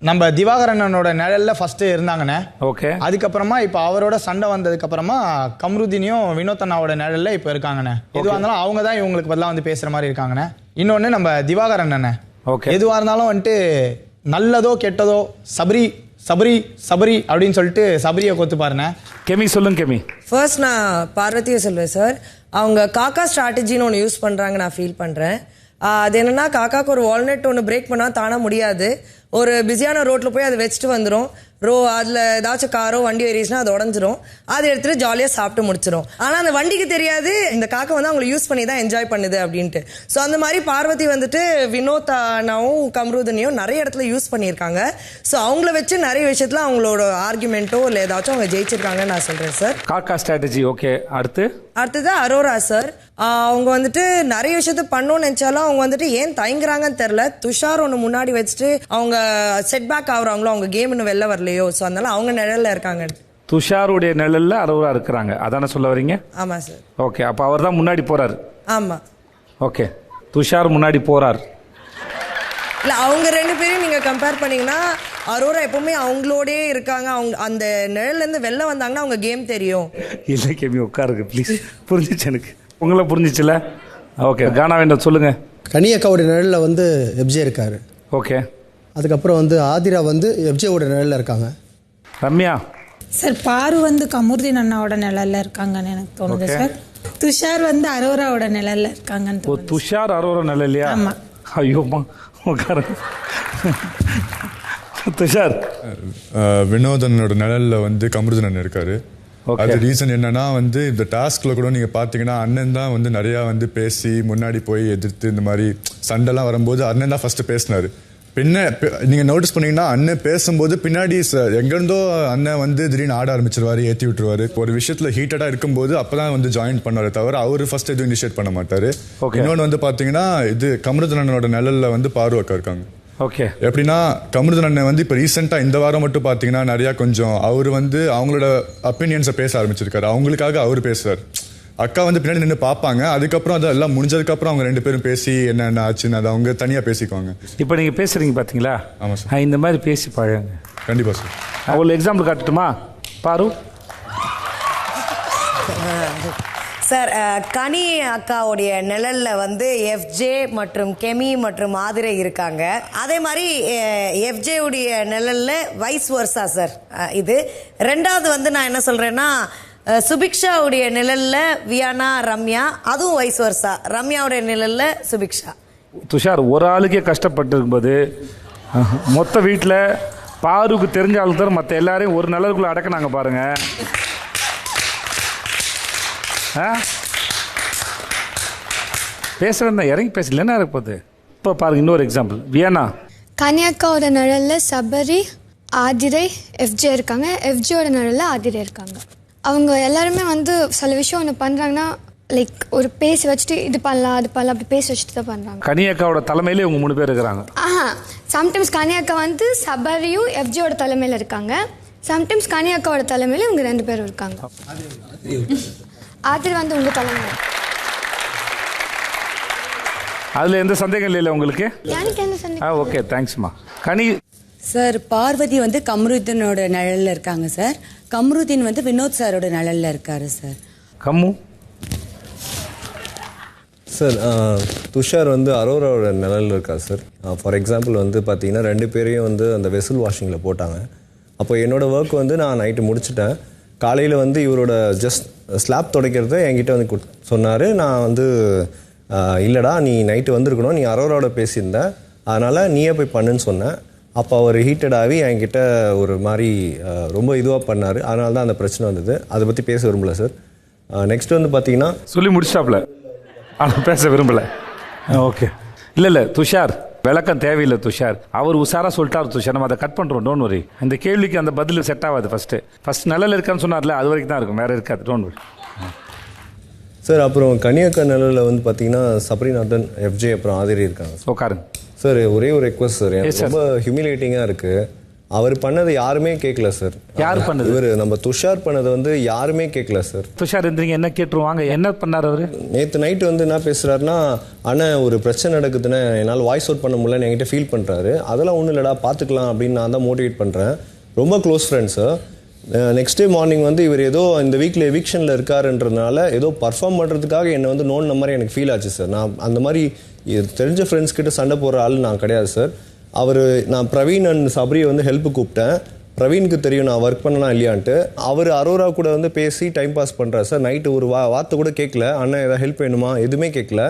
நம்ம திவாகரனோட நிழல்ல ஃபர்ஸ்ட் இருந்தாங்கண்ணே. ஓகே. அதுக்கப்புறமா இப்போ அவரோட சண்டை வந்ததுக்கு அப்புறமா கம்ருதீனையும் வினோத் அண்ணாவோட நிழல்ல இப்போ இருக்காங்கண்ணே. எதுவாக இருந்தாலும் அவங்க தான் இவங்களுக்கு பதிலாக வந்து பேசுற மாதிரி இருக்காங்கண்ணே. இன்னொன்று நம்ம திவாகரன் அண்ணே, ஓகே, எதுவாக இருந்தாலும் வந்துட்டு நல்லதோ கெட்டதோ சபரி சபரி சபரி அப்படின்னு சொல்லிட்டு சபரியை கொத்து பாருண்ணே. கெமி சொல்லுங்க. கெமி, ஃபர்ஸ்ட் நான் பார்வதியை சொல்லுவேன் சார். அவங்க காக்கா ஸ்ட்ராட்டஜின்னு ஒன்று யூஸ் பண்ணுறாங்க, நான் ஃபீல் பண்ணுறேன். அது என்னன்னா, காக்காக்கு ஒரு வால்நட் ஒன்று பிரேக் பண்ணால் தானே முடியாது. ஒரு பிஸியான ரோட்டில் போய் அதை வச்சுட்டு வந்துடும். அதில் ஏதாச்சும் காரோ வண்டி ஏறிச்சுன்னா அது உடஞ்சிரும். அதை எடுத்துகிட்டு ஜாலியாக சாப்பிட்டு முடிச்சிடும். ஆனால் அந்த வண்டிக்கு தெரியாது இந்த காக்கா வந்து அவங்களை யூஸ் பண்ணி தான் என்ஜாய் பண்ணுது அப்படின்ட்டு. ஸோ அந்த மாதிரி பார்வதி வந்துட்டு வினோத் அண்ணாவும் கம்ருதனையும் நிறைய இடத்துல யூஸ் பண்ணியிருக்காங்க. ஸோ அவங்கள வச்சு நிறைய விஷயத்தில் அவங்களோட ஆர்குமெண்ட்டோ இல்லை ஏதாச்சும் அவங்க ஜெயிச்சிருக்காங்கன்னு நான் சொல்கிறேன் சார். காக்கா ஸ்ட்ராட்டஜி. ஓகே. அடுத்தது அரோரா சார். அவங்க வந்துட்டு நிறைய விஷயத்த பண்ணணும்னு நினைச்சாலும் அவங்க வந்துட்டு ஏன் தயங்குறாங்கன்னு தெரியல. துஷார் ஒன்று முன்னாடி வச்சுட்டு அவங்க செட் பேக் ஆகுறாங்களோ, அவங்க கேம் இன்னும் வெளில வரலையோ, ஸோ அதனால அவங்க நிழல்ல இருக்காங்க. துஷாருடைய நிழல்ல அரோரா இருக்கிறாங்க, அதான சொல்ல வரீங்க? ஆமா சார். ஓகே, அப்போ அவர் தான் முன்னாடி போறாரு. ஆமா. ஓகே, துஷார் முன்னாடி போறார். இல்ல, அவங்க 2 பேரும் நீங்க கம்பேர் பண்ணீங்கன்னா அரோரா எப்பவுமே அவங்களோடே இருக்காங்க. அவங்க அந்த நிழல்ல இருந்து வெளில வந்தாங்கன்னா அவங்க கேம் தெரியும். இல்லை கேமி, உட்காருங்க ப்ளீஸ். புரிஞ்சிச்சு எனக்கு, உங்களை புரிஞ்சிச்சுல? ஓகே, கானா வேண்டாம் சொல்லுங்க. கனியக்காவோட நிழலில் வந்து எஃப்ஜே இருக்காரு. ஓகே. அதுக்கப்புறம் வந்து ஆதிரா வந்து எஃப்ஜேவோட நிழலில் இருக்காங்க. ரம்யா சார், பாரு வந்து கமருதீன் அண்ணாவோட நிழல்ல இருக்காங்கன்னு எனக்கு தோணுது சார். துஷார் வந்து அரோராவோட நிழல்ல இருக்காங்கன்னு தோணுது. துஷார் அரோரா நிழல்லையா? ஆமா. ஐயோமா, உட்காருங்க. துஷார், வினோதனோட நிழல்ல வந்து கமருதன் இருக்காரு. அது ரீசன் என்னன்னா வந்து இந்த டாஸ்க்ல கூட நீங்க பாத்தீங்கன்னா அண்ணன் தான் வந்து நிறைய வந்து பேசி முன்னாடி போய் எதிர்த்து இந்த மாதிரி சண்டைலாம் வரும்போது அண்ணன் தான் ஃபர்ஸ்ட் பேசினாரு. பின்ன நீங்க நோட்டீஸ் பண்ணீங்கன்னா அண்ணன் பேசும்போது பின்னாடி எங்கிருந்தோ அண்ணன் வந்து திடீர்னு ஆட ஆரம்பிச்சிருவாரு, ஏற்றி விட்டுருவாரு. ஒரு விஷயத்துல ஹீட்டடா இருக்கும்போது அப்பதான் வந்து ஜாயின் பண்ணாரு தவிர அவரு ஃபர்ஸ்ட் எதுவும் இனிஷியேட் பண்ண மாட்டாரு. இன்னொன்று வந்து பாத்தீங்கன்னா இது கமருதனோட நிழல்ல வந்து பார்வக்கா இருக்காங்க. ஓகே. எப்படின்னா கமருதன் அண்ணன் வந்து இப்போ ரீசெண்டாக இந்த வாரம் மட்டும் பார்த்தீங்கன்னா நிறையா கொஞ்சம் அவர் வந்து அவங்களோட ஒப்பீனியன்ஸை பேச ஆரம்பிச்சிருக்காரு. அவங்களுக்காக அவர் பேசுறாரு. அக்கா வந்து பின்னாடி நின்று பார்ப்பாங்க. அதுக்கப்புறம் அதெல்லாம் முடிஞ்சதுக்கப்புறம் அவங்க 2 பேரும் பேசி என்னென்ன ஆச்சுன்னு அதை அவங்க தனியாக பேசிக்குவாங்க. இப்போ நீங்கள் பேசுறீங்க பார்த்தீங்களா? ஆமாம் சார். இந்த மாதிரி பேசி பழங்க. கண்டிப்பாக சார். அவ்வளோ எக்ஸாம்பிள் காட்டுட்டுமா? பாரு சார், கனி அக்காவுடைய நிழல்ல வந்து எஃப்ஜே மற்றும் கெமி மற்றும் ஆதிரை இருக்காங்க. அதே மாதிரி எஃப்ஜே உடைய நிழல்ல வைஸ் வர்சா சார். இது 2வது வந்து நான் என்ன சொல்றேன்னா, சுபிக்ஷாவுடைய நிழல்ல வியானா ரம்யா, அதுவும் வைஸ் வர்சா. ரம்யாவுடைய நிழல்ல சுபிக்ஷா. துஷார், ஒரு ஆளுக்கே கஷ்டப்பட்டு இருக்கும்போது மொத்த வீட்டில் பாருக்கு தெரிஞ்ச ஆளுக்கு தவிர மற்ற எல்லாரையும் ஒரு நிழலுக்குள்ள அடக்கினாங்க பாருங்க. பேச வேண்டாம், இறங்கி பேசலன்னா இருப்பது. இப்போ பாருங்க இன்னொரு எக்ஸாம்பிள். வியனா, கன்னியாக்காவோட நிழல்ல சபரி, ஆதிரை, எஃப்ஜே இருக்காங்க. எஃப்ஜேயோட நிழல்ல ஆதிரை இருக்காங்க. அவங்க எல்லாருமே வந்து சில விஷயம் ஒன்று பண்ணுறாங்கன்னா லைக் ஒரு பேசி வச்சுட்டு இது பண்ணலாம் அது பண்ணலாம் அப்படி பேசி வச்சுட்டு தான் பண்ணுறாங்க. கன்னியாக்காவோட தலைமையிலே இவங்க 3 பேர் இருக்கிறாங்க. சம்டைம்ஸ் கன்னியாக்கா வந்து சபரியும் எஃப்ஜேயோட தலைமையில் இருக்காங்க. சம்டைம்ஸ் கன்னியாக்காவோட தலைமையில் இவங்க 2 பேரும் இருக்காங்க. ஆதிரை வந்து உங்க தலைமை. அதுல எந்த சந்தேகம் இல்லை உங்களுக்கு? எனக்கு எந்த சந்தேகம்? ஓகே, தேங்க்ஸ்மா. கனி சார், பார்வதி வந்து கமருதீனோட நிழல்ல இருக்காங்க சார். கமருதீன் வந்து வினோத் சாரோட நிழல்ல இருக்காரு சார். கம்மு சார், துஷார் வந்து அரோராவோட நிழலில் இருக்கார் சார். ஃபார் எக்ஸாம்பிள் வந்து பார்த்தீங்கன்னா 2 பேரையும் வந்து அந்த வெசல் வாஷிங்கில் போட்டாங்க. அப்போ என்னோடய ஒர்க் வந்து நான் நைட்டு முடிச்சுட்டேன். காலையில் வந்து இவரோட ஜஸ்ட் ஸ்லாப் துடைக்கிறத என்கிட்ட வந்து சொன்னார். நான் வந்து இல்லைடா நீ நைட்டு வந்திருக்கணும், நீ அரோராவோட பேசியிருந்த, அதனால் நீயே போய் பண்ணுன்னு சொன்னேன். அப்போ அவர் ஹீட்டடாகி என்கிட்ட ஒரு மாதிரி ரொம்ப இதுவாக பண்ணார். அதனால தான் அந்த பிரச்சனை வந்தது. அதை பற்றி பேச விரும்பல சார். நெக்ஸ்ட் வந்து பார்த்தீங்கன்னா சொல்லி முடிச்சாப்ல, ஆனால் பேச விரும்பலை. ஓகே. இல்லை துஷார், விளக்கம் தேவையில்லை துஷார். அவர் உஷாரா சொல்லிட்டாரு துஷார். நம்ம அதை கட் பண்றோம். Don't worry. இந்த கேள்விக்கு அந்த பதில் செட் ஆகாது. ஃபர்ஸ்ட் நிழல் இருக்கான்னு சொன்னார்ல, அது வரைக்கும் தான் இருக்கும், வேற இருக்காது. Don't worry sir. அப்புறம் கன்னியாக்கா நிழலில் வந்து பார்த்தீங்கன்னா சப்ரிநாதன், எஃப்ஜே, அப்புறம் ஆதிரி இருக்காங்க. உட்காருங்க சார். ஒரே ஒரு ரெக்வஸ்ட் சார், எனக்கு ரொம்ப ஹியூமிலேட்டிங்காக இருக்கு. அவர் பண்ணதை யாருமே கேட்கல சார். யார் பண்ணது? இவர் நம்ம துஷார் பண்ணதை வந்து யாருமே கேட்கல சார். துஷார் இருந்தீங்க என்ன கேட்டுருவாங்க? என்ன பண்ணார் அவரு? நேற்று நைட்டு வந்து என்ன பேசுறாருன்னா, அண்ணன் ஒரு பிரச்சனை நடக்குதுன்னு என்னால் வாய்ஸ் அவுட் பண்ண முடியலன்னு என்கிட்ட ஃபீல் பண்ணுறாரு. அதெல்லாம் ஒன்றும் இல்லடா, பார்த்துக்கலாம் அப்படின்னு நான் தான் மோட்டிவேட் பண்ணுறேன். ரொம்ப close friends. Next day morning வந்து இவர் ஏதோ இந்த வீக்கில் எவிக்ஷனில் இருக்காருன்றதுனால ஏதோ பர்ஃபார்ம் பண்ணுறதுக்காக என்னை வந்து நோண்டின மாதிரி எனக்கு ஃபீல் ஆச்சு சார். நான் அந்த மாதிரி தெரிஞ்ச ஃப்ரெண்ட்ஸ் கிட்ட சண்டை போடுற ஆள் நான் கிடையாது சார். நான் பிரவீன் அண்ட் சபரியை வந்து ஹெல்ப் கூப்பிட்டேன். பிரவீனுக்கு தெரியும் நான் ஒர்க் பண்ணனா இல்லையான்ட்டு. அவர் அரோரா கூட வந்து பேசி டைம் பாஸ் பண்ணுறாரு சார். நைட்டு ஒரு வார்த்தை கூட கேட்கல, அண்ணன் ஏதாவது ஹெல்ப் வேணுமா எதுவுமே கேட்கல.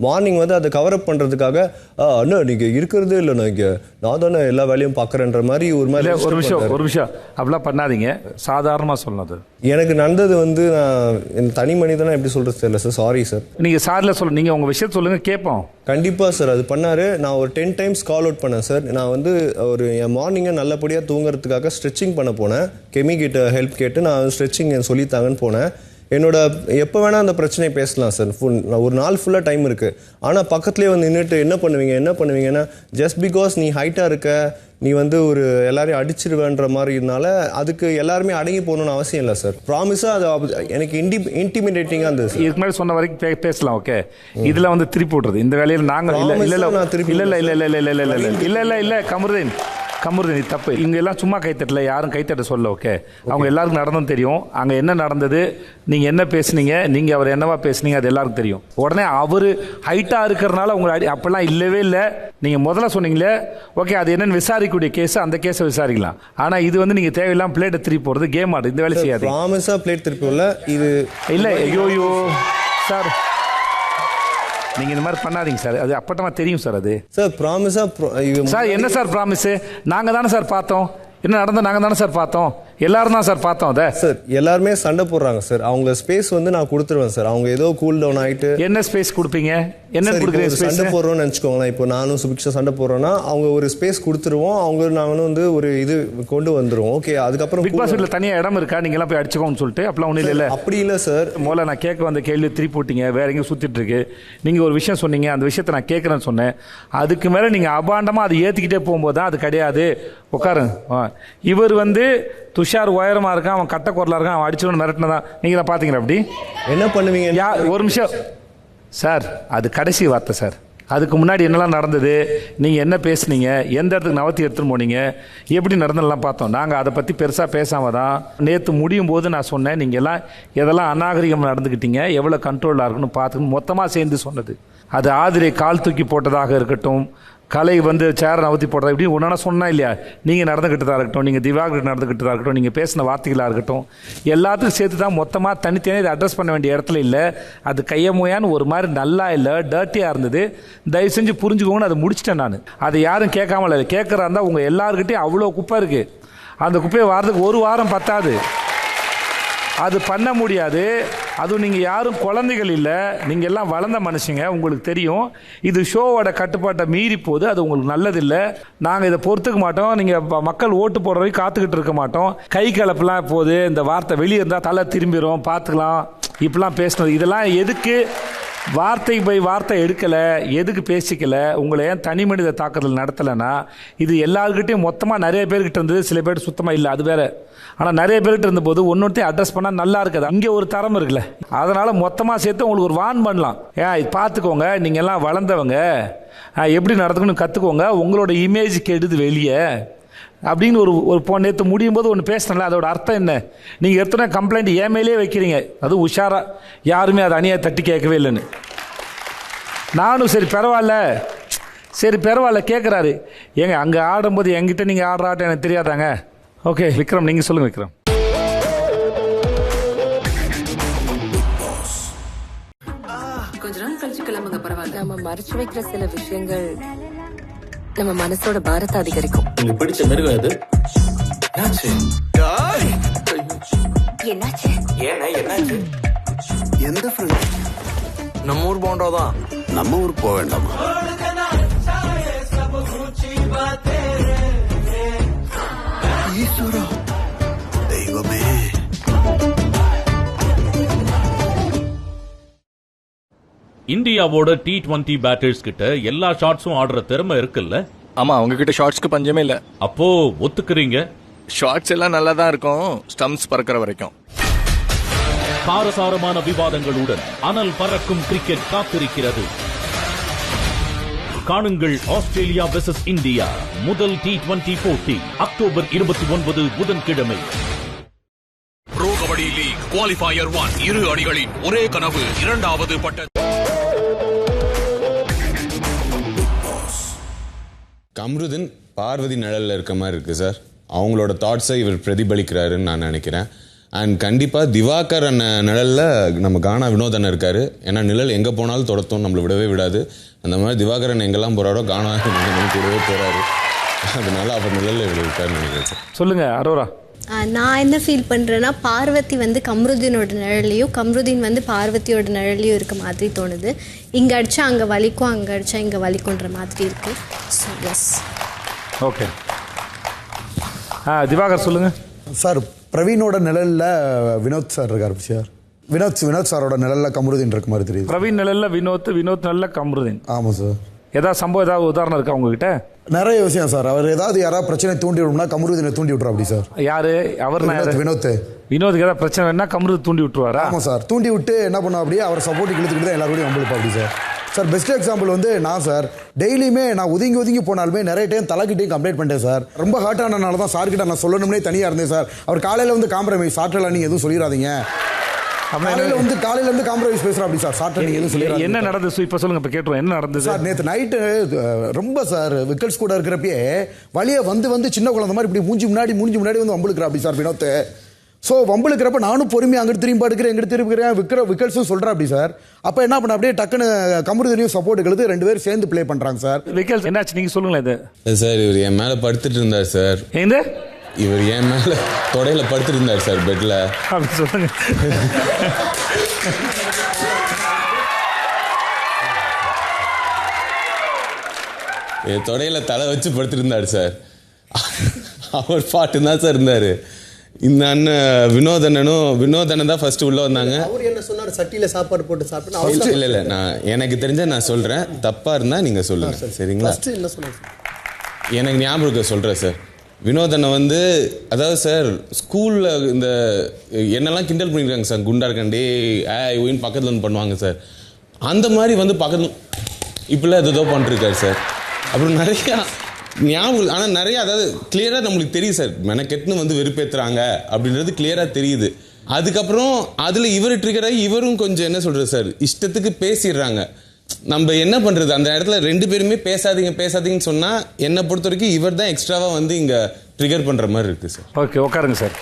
மார்னிங் வந்து அதை கவர் அப் பண்ணுறதுக்காக அண்ணா நீங்கள் இருக்கிறதே இல்லை, நான் தானே எல்லா வேலையும் பார்க்குறேன்ற மாதிரி ஒரு விஷயம் அப்படிலாம் பண்ணாதீங்க, சாதாரணமாக சொன்னது. எனக்கு நடந்தது வந்து நான் என் தனி மனிதனா எப்படி சொல்கிறது தெரியல சார். Sorry sir. நீங்கள் சாரில் சொல்லுங்கள், நீங்கள் உங்கள் விஷயத்தை சொல்லுங்கள், கேட்போம். கண்டிப்பாக சார். அது பண்ணார். நான் ஒரு 10 times கால் அவுட் பண்ணேன் சார். நான் வந்து என் மார்னிங்கை நல்லபடியாக தூங்குறதுக்காக ஸ்ட்ரெச்சிங் பண்ண போனேன். கெமி கிட்ட ஹெல்ப் கேட்டு நான் ஸ்ட்ரெச்சிங் சொல்லித்தாங்கன்னு போனேன். என்னோட எப்போ வேணால் அந்த பிரச்சனையை பேசலாம் சார். ஒரு நாள் ஃபுல்லாக டைம் இருக்குது. ஆனால் பக்கத்துலேயே வந்து நின்றுட்டு என்ன பண்ணுவீங்கன்னா ஜஸ்ட் பிகாஸ் நீ ஹைட்டாக இருக்க, நீ வந்து ஒரு எல்லாரையும் அடிச்சிருவேன்ற மாதிரி இருந்தால அதுக்கு எல்லாருமே அடங்கி போகணும்னு அவசியம் இல்லை சார். ப்ராமிஸாக அது எனக்கு இன்டிமிடேட்டிங்காக இருந்தது சார். இதுக்கு மேலே சொன்ன வரைக்கும் பேசலாம். ஓகே, இதில் வந்து திருப்பி விட்றது இந்த வேலையில் நாங்கள் இல்லை கமருதீன் தப்பு. இங்க எல்லாம் சும்மா கைத்தட்டல, யாரும் கைத்தட்ட சொல்ல. ஓகே, அவங்க எல்லாருக்கும் நடந்தும் தெரியும். அங்க என்ன நடந்தது, நீங்க என்ன பேசுனீங்க, நீங்க அவர் என்னவா பேசுனீங்க, அது எல்லாருக்கும் தெரியும். உடனே அவரு ஹைட்டா இருக்கிறதுனால உங்களை அப்பெல்லாம் இல்லவே இல்லை. நீங்க முதல்ல சொன்னீங்களே, ஓகே அது என்னன்னு விசாரிக்கக்கூடிய கேஸ், அந்த கேஸை விசாரிக்கலாம். ஆனா இது வந்து நீங்க தேவையில்லாம பிளேட்டை திருப்பி போடுறது, கேம் ஆடு, இந்த வேலை செய்யாது. ப்ராமிஸா பிளேட் திருப்பி இது இல்லை. ஐயோ சார், நீங்க இந்த மாதிரி பண்ணாதீங்க சார். அது அப்பட்டமா தெரியும் சார். அது சார் ப்ராமிஸா சார். என்ன சார் ப்ராமிஸ்? நாங்க தானே சார் பார்த்தோம். என்ன நடந்தா நாங்க தானே சார் பார்த்தோம். எல்லாரும் தான் சார் பார்த்தோம். அதை சார் எல்லாருமே சண்டை போடுறாங்க சார். அவங்க ஸ்பேஸ் வந்து நான் கொடுத்துருவேன் சார். அவங்க ஏதோ கூல் டவுன் ஆயிட்டு. என்ன ஸ்பேஸ் கொடுப்பீங்க? என்ன கொடுக்குறீங்க? சண்டை போடுறோம்னு நினச்சிக்கோங்களேன். இப்போ நானும் சுபிக்ஷா சண்டை போடுறோன்னா அவங்க ஒரு ஸ்பேஸ் கொடுத்துருவோம். அவங்க நானும் வந்து ஒரு இது கொண்டு வந்துருவோம். ஓகே, அதுக்கப்புறம் பிக் பாஸ் வீட்டில் தனியாக இடம் இருக்கா, நீங்க எல்லாம் போய் அடிச்சுக்கோன்னு சொல்லிட்டு அப்பெல்லாம் ஒன்றும் இல்லை. அப்படி இல்லை சார். முதல்ல நான் கேட்க வந்த கேள்வி திருப்பி போட்டீங்க, வேற எங்கேயும் சுத்திட்டு இருக்கு. நீங்க ஒரு விஷயம் சொன்னீங்க, அந்த விஷயத்தை நான் கேட்கறேன்னு சொன்னேன். அதுக்கு மேல நீங்க அபாண்டமா அதை ஏத்திக்கிட்டே போகும்போது தான் அது கிடையாது. உட்காருங்க. இவர் வந்து துஷார் உயரமா இருக்கான், அவன் கட்ட குரலா இருக்கான், அவன் அடிச்சவன் மிரட்டினதான் நீங்க பாத்தீங்களா? அப்படி என்ன பண்ணுவீங்க? ஒரு நிமிஷம் சார், அது கடைசி வார்த்தை சார். அதுக்கு முன்னாடி என்னெல்லாம் நடந்தது, நீங்கள் என்ன பேசுனீங்க, எந்த இடத்துக்கு நவத்தி எடுத்துன்னு போனீங்க, எப்படி நடந்ததெல்லாம் பார்த்தோம். நாங்கள் அதை பற்றி பெருசாக பேசாம தான் நேற்று முடியும் போது நான் சொன்னேன், நீங்கள் எல்லாம் எதெல்லாம் அநாகரிகம் நடந்துக்கிட்டீங்க, எவ்வளோ கண்ட்ரோலாக இருக்குன்னு பார்த்துக்கணும் மொத்தமாக சேர்ந்து சொன்னது. அது ஆதிரை கால் தூக்கி போட்டதாக இருக்கட்டும், கலை வந்து சேரை நவத்தி போடுறதா, இப்படி ஒன்றா சொன்னா இல்லையா, நீங்கள் நடந்துக்கிட்டதாக இருக்கட்டும், நீங்கள் திவாகர் நடந்துக்கிட்டதாக இருக்கட்டும், நீங்கள் பேசின வார்த்தைகளாக இருக்கட்டும், எல்லாத்துக்கும் சேர்த்து தான் மொத்தமாக தனித்தனியாக இதை அட்ரஸ் பண்ண வேண்டிய இடத்துல இல்லை. அது கையமுயான்னு ஒரு மாதிரி நல்லா இல்லை, டர்ட்டியாக இருந்தது. தயவு செஞ்சு புரிஞ்சுக்கோங்கன்னு அதை முடிச்சிட்டேன் நான். அதை யாரும் கேட்காம இல்லை. கேட்குறா இருந்தால் உங்கள் எல்லாருக்கிட்டையும் அவ்வளோ குப்பை இருக்குது. அந்த குப்பையை வாரத்துக்கு ஒரு வாரம் பத்தாது. அது பண்ண முடியாது. அதுவும் நீங்கள் யாரும் குழந்தைகள் இல்லை, நீங்கள் எல்லாம் வளர்ந்த மனுஷங்க, உங்களுக்கு தெரியும். இது ஷோவோட கட்டுப்பாட்டை மீறி போகுது, அது உங்களுக்கு நல்லதில்லை. நாங்கள் இதை பொறுத்துக்க மாட்டோம். நீங்கள் மக்கள் ஓட்டு போடுற வரைக்கும் காத்துக்கிட்டு இருக்க மாட்டோம். கை கலப்பெல்லாம் போகுது, இந்த வார்த்தை வெளியே இருந்தால் தலை திரும்பிடும், பார்த்துக்கலாம், இப்படிலாம் பேசினது இதெல்லாம் எதுக்கு? வார்த்தை பை வார்த்தை எடுக்கலை, எதுக்கு பேசிக்கல, உங்களை ஏன் தனி மனித தாக்குதல் நடத்தலைன்னா, இது எல்லாருக்கிட்டையும் மொத்தமாக நிறைய பேர்கிட்ட இருந்தது, சில பேர் சுத்தமாக இல்லை, அது வேற. ஆனால் நிறைய பேர்கிட்ட இருந்தபோது ஒன்னொருத்தையும் அட்ரஸ் பண்ணால் நல்லா இருக்குது. இங்கே ஒரு தரம் இருக்குல்ல, அதனால மொத்தமாக சேர்த்து உங்களுக்கு ஒரு வான் பண்ணலாம். இது பார்த்துக்கோங்க, நீங்கள் எல்லாம் வளர்ந்தவங்க, எப்படி நடந்துக்கணும்னு கற்றுக்கோங்க, உங்களோட இமேஜ் கெடுது வெளியே அப்படின்னு ஒரு நேற்று முடியும் போது ஒன்று பேசினல. அதோட அர்த்தம் என்ன? நீங்கள் எத்தனை கம்ப்ளைண்ட் ஏமேலே வைக்கிறீங்க, அது உஷாரா, யாருமே அதை அணியாக தட்டி கேட்கவே இல்லைன்னு. நானும் சரி பரவாயில்ல கேட்குறாரு. ஏங்க அங்கே ஆடும்போது என்கிட்ட நீங்கள் ஆடுற ஆட்டம் எனக்கு தெரியாதாங்க? ஓகே விக்ரம், நீங்கள் சொல்லுங்கள் விக்ரம். கொஞ்ச நாள் கழிச்சு கிளம்புங்க, பரவாயில்ல. நம்ம மறைச்சு வைக்கிற சில விஷயங்கள் நம்ம மனசோட பாரத்தை அதிகரிக்கும். உங்களுக்கு பிடிச்ச மிருகம் எது? என்னாச்சு? என்னாச்சு? எந்த ஃப்ரெண்ட்? நம்ம ஊர் போன்றதான். நம்ம ஊருக்கு போக வேண்டாமா? ஈஸ்வரா தெய்வமே. இந்தியாவோட T20 பேட்டர்ஸ் கிட்ட எல்லா ஷாட்ஸும் ஆடுற திறமை இருக்குல்ல? ஆமா, அவங்க கிட்ட ஷாட்ஸ்க்கு பஞ்சமே இல்ல. அப்போ ஒத்துக்கிறீங்க? ஷாட்ஸ் எல்லாம் நல்லா தான் இருக்கும், ஸ்டம்ப்ஸ் பறக்கிற வரைக்கும். காரசாரமான விவாதங்களுடன் அனல் பறக்கும் கிரிக்கெட் காத்திருக்கிறது. காணுங்கள் ஆஸ்திரேலியா வெர்சஸ் இந்தியா முதல் T20 போட்டி அக்டோபர் 29 புதன்கிழமை. ப்ரோ கபடி லீக் குவாலிஃபயர் 1 இரு அணிகளின் ஒரே கனவு இரண்டாவது பட்ட. கம்ருதீன் பார்வதி நிழல்ல இருக்க மாதிரி இருக்கு சார். அவங்களோட தாட்ஸை இவர் பிரதிபலிக்கிறாருன்னு நான் நினைக்கிறேன். அண்ட் கண்டிப்பாக திவாகர் அண்ணன் நிழலில் நம்ம கானா வினோதன் இருக்காரு. ஏன்னா நிழல் எங்கே போனாலும் தொடர்த்தோம், நம்மளை விடவே விடாது. அந்த மாதிரி திவாகரன் எங்கெல்லாம் போகிறாரோ கானா கூடவே போகிறாரு. அதனால அவர் நிழலில் இவர் இருக்காருன்னு நினைக்கிறேன் சார். சொல்லுங்க அரோரா. நான் என்ன ஃபீல் பண்ணுறேன்னா, பார்வதி வந்து கம்ருதீனோட நிழல்லையும் கம்ருதீன் வந்து பார்வதியோட நிழல்லையும் இருக்க மாதிரி தோணுது. இங்கே அடித்தா அங்கே வலிக்கும், அங்கே அடித்தா இங்கே வலிக்குன்ற மாதிரி இருக்கு. So S. ஓகே, திவாகர் சொல்லுங்க சார். பிரவீனோட நிழல்ல வினோத் சார் இருக்காரு சார். வினோத் சாரோட நிழல்ல கம்ருதீன் இருக்க மாதிரி தெரியுது. பிரவீன் நிழல்ல வினோத் நிழல்ல கம்ருதீன். ஆமாம் சார். ஏதாவது சம்பவம், ஏதாவது உதாரணம் இருக்கா உங்ககிட்ட? நிறைய விஷயம் சார். அவர் ஏதாவது யாராவது பிரச்சனை தூண்டி விடும்னா கம்ருதீனை தூண்டி விட்டுறா அப்படி சார். யாரு அவர்? வினோத்துக்கு ஏதாவது பிரச்சனை வேணா கம்ருதீன் தூண்டி விட்டுருவாரா? ஆமாம் சார். தூண்டி விட்டு என்ன பண்ணுவோம் அப்படியே அவர் சப்போர்ட் இழுத்துக்கிட்டு தான் எல்லாரோடையும் வம்பிழுப்பா அப்படி சார். சார் பெஸ்ட் எக்ஸாம்பிள் வந்து நான் சார் டெய்லியுமே நான் ஒதுங்கி போனாலுமே நிறைய டைம் தலைக்கிட்டையும் கம்ப்ளைண்ட் பண்ணிட்டேன் சார். ரொம்ப ஹர்ட் ஆனனால தான் சார்கிட்ட நான் சொல்லணும்னே தனியாக இருந்தேன் சார். அவர் காலையில் வந்து காம்ப்ரமைஸ் சாற்றல நீங்கள் எதுவும் சொல்லிடாதீங்க. காலையில இருந்து காம்ப்ரமைஸ் பேசுறா அப்படி சார். சார்ட்ட நீங்க எதுவும் சொல்லிடாதீங்க. என்ன நடந்தது இப்ப சொல்லுங்க, இப்ப கேட்டுறோம் என்ன நடந்தது சார். நேற்று நைட்டு ரொம்ப சார் விக்கெட்ஸ் கூட இருக்கிறப்பயே வழியை வந்து சின்ன குழந்தை மாதிரி இப்படி மூஞ்சி முன்னாடி வந்து வம்புழுக்கிறா அப்படி சார் வினோத். ஸோ வம்புழுக்கிறப்ப நானும் பொறுமையாக அங்கிட்டு திரும்பி படுக்கிறேன், எங்கிட்டு திரும்பிக்கிறேன், விக்கெட்ஸும் சொல்கிறேன் அப்படி சார். அப்போ என்ன பண்ண அப்படியே டக்குன்னு கம்ருதீனையும் சப்போர்ட் எடுத்து 2 பேரும் சேர்ந்து ப்ளே பண்ணுறாங்க சார். விக்கெட்ஸ் என்னாச்சு நீங்க சொல்லுங்களேன். இது சார் இவர் என் மேலே படுத்துட்டு இருந்தார் சார். இவர் என் மேலே தொடையில படுத்துட்டு இருந்தார் சார் பெட்ல. அப்படி சொல்லுங்க. என் தொடையில தலை வச்சு படுத்துட்டு இருந்தார் சார். அவர் பாட்டு தான் சார் இருந்தாரு. இந்த அண்ணன் வினோதனன் தான் ஃபர்ஸ்ட் உள்ள வந்தாங்க. அவர் என்ன சொன்னார்? சட்டியில சாப்பாடு போட்டு சாப்பிட்டு. இல்ல நான் எனக்கு தெரிஞ்ச நான் சொல்றேன், தப்பா இருந்தா நீங்க சொல்லுங்க சரிங்களா? என்ன சொன்னார்? எனக்கு ஞாபகம் சொல்றேன் சார். வினோதனை வந்து அதாவது சார் ஸ்கூல்ல இந்த என்னெல்லாம் கிண்டல் பண்ணிருக்காங்க சார். குண்டா இருக்கண்டே ஓயின் பக்கத்துல வந்து பண்ணுவாங்க சார். அந்த மாதிரி வந்து பக்கத்துல இப்பெல்லாம் ஏதோ பண்ணிருக்காரு சார். அப்புறம் நிறைய ஞாபகம், ஆனால் நிறைய அதாவது கிளியராக நம்மளுக்கு தெரியுது சார். மெனக்கெட்டுன்னு வந்து வெறுப்பேற்றுறாங்க அப்படின்றது கிளியராக தெரியுது. அதுக்கப்புறம் அதில் இவர் ட்ரிகராகி இவரும் கொஞ்சம் என்ன சொல்கிறது சார், இஷ்டத்துக்கு பேசிடுறாங்க. நம்ம என்ன பண்ணுறது, அந்த இடத்துல 2 பேருமே பேசாதீங்கன்னு சொன்னால் என்னை பொறுத்த வரைக்கும் இவர் தான் எக்ஸ்ட்ராவாக வந்து இங்கே ட்ரிகர் பண்ணுற மாதிரி இருக்குது சார். ஓகே, உட்காருங்க சார்.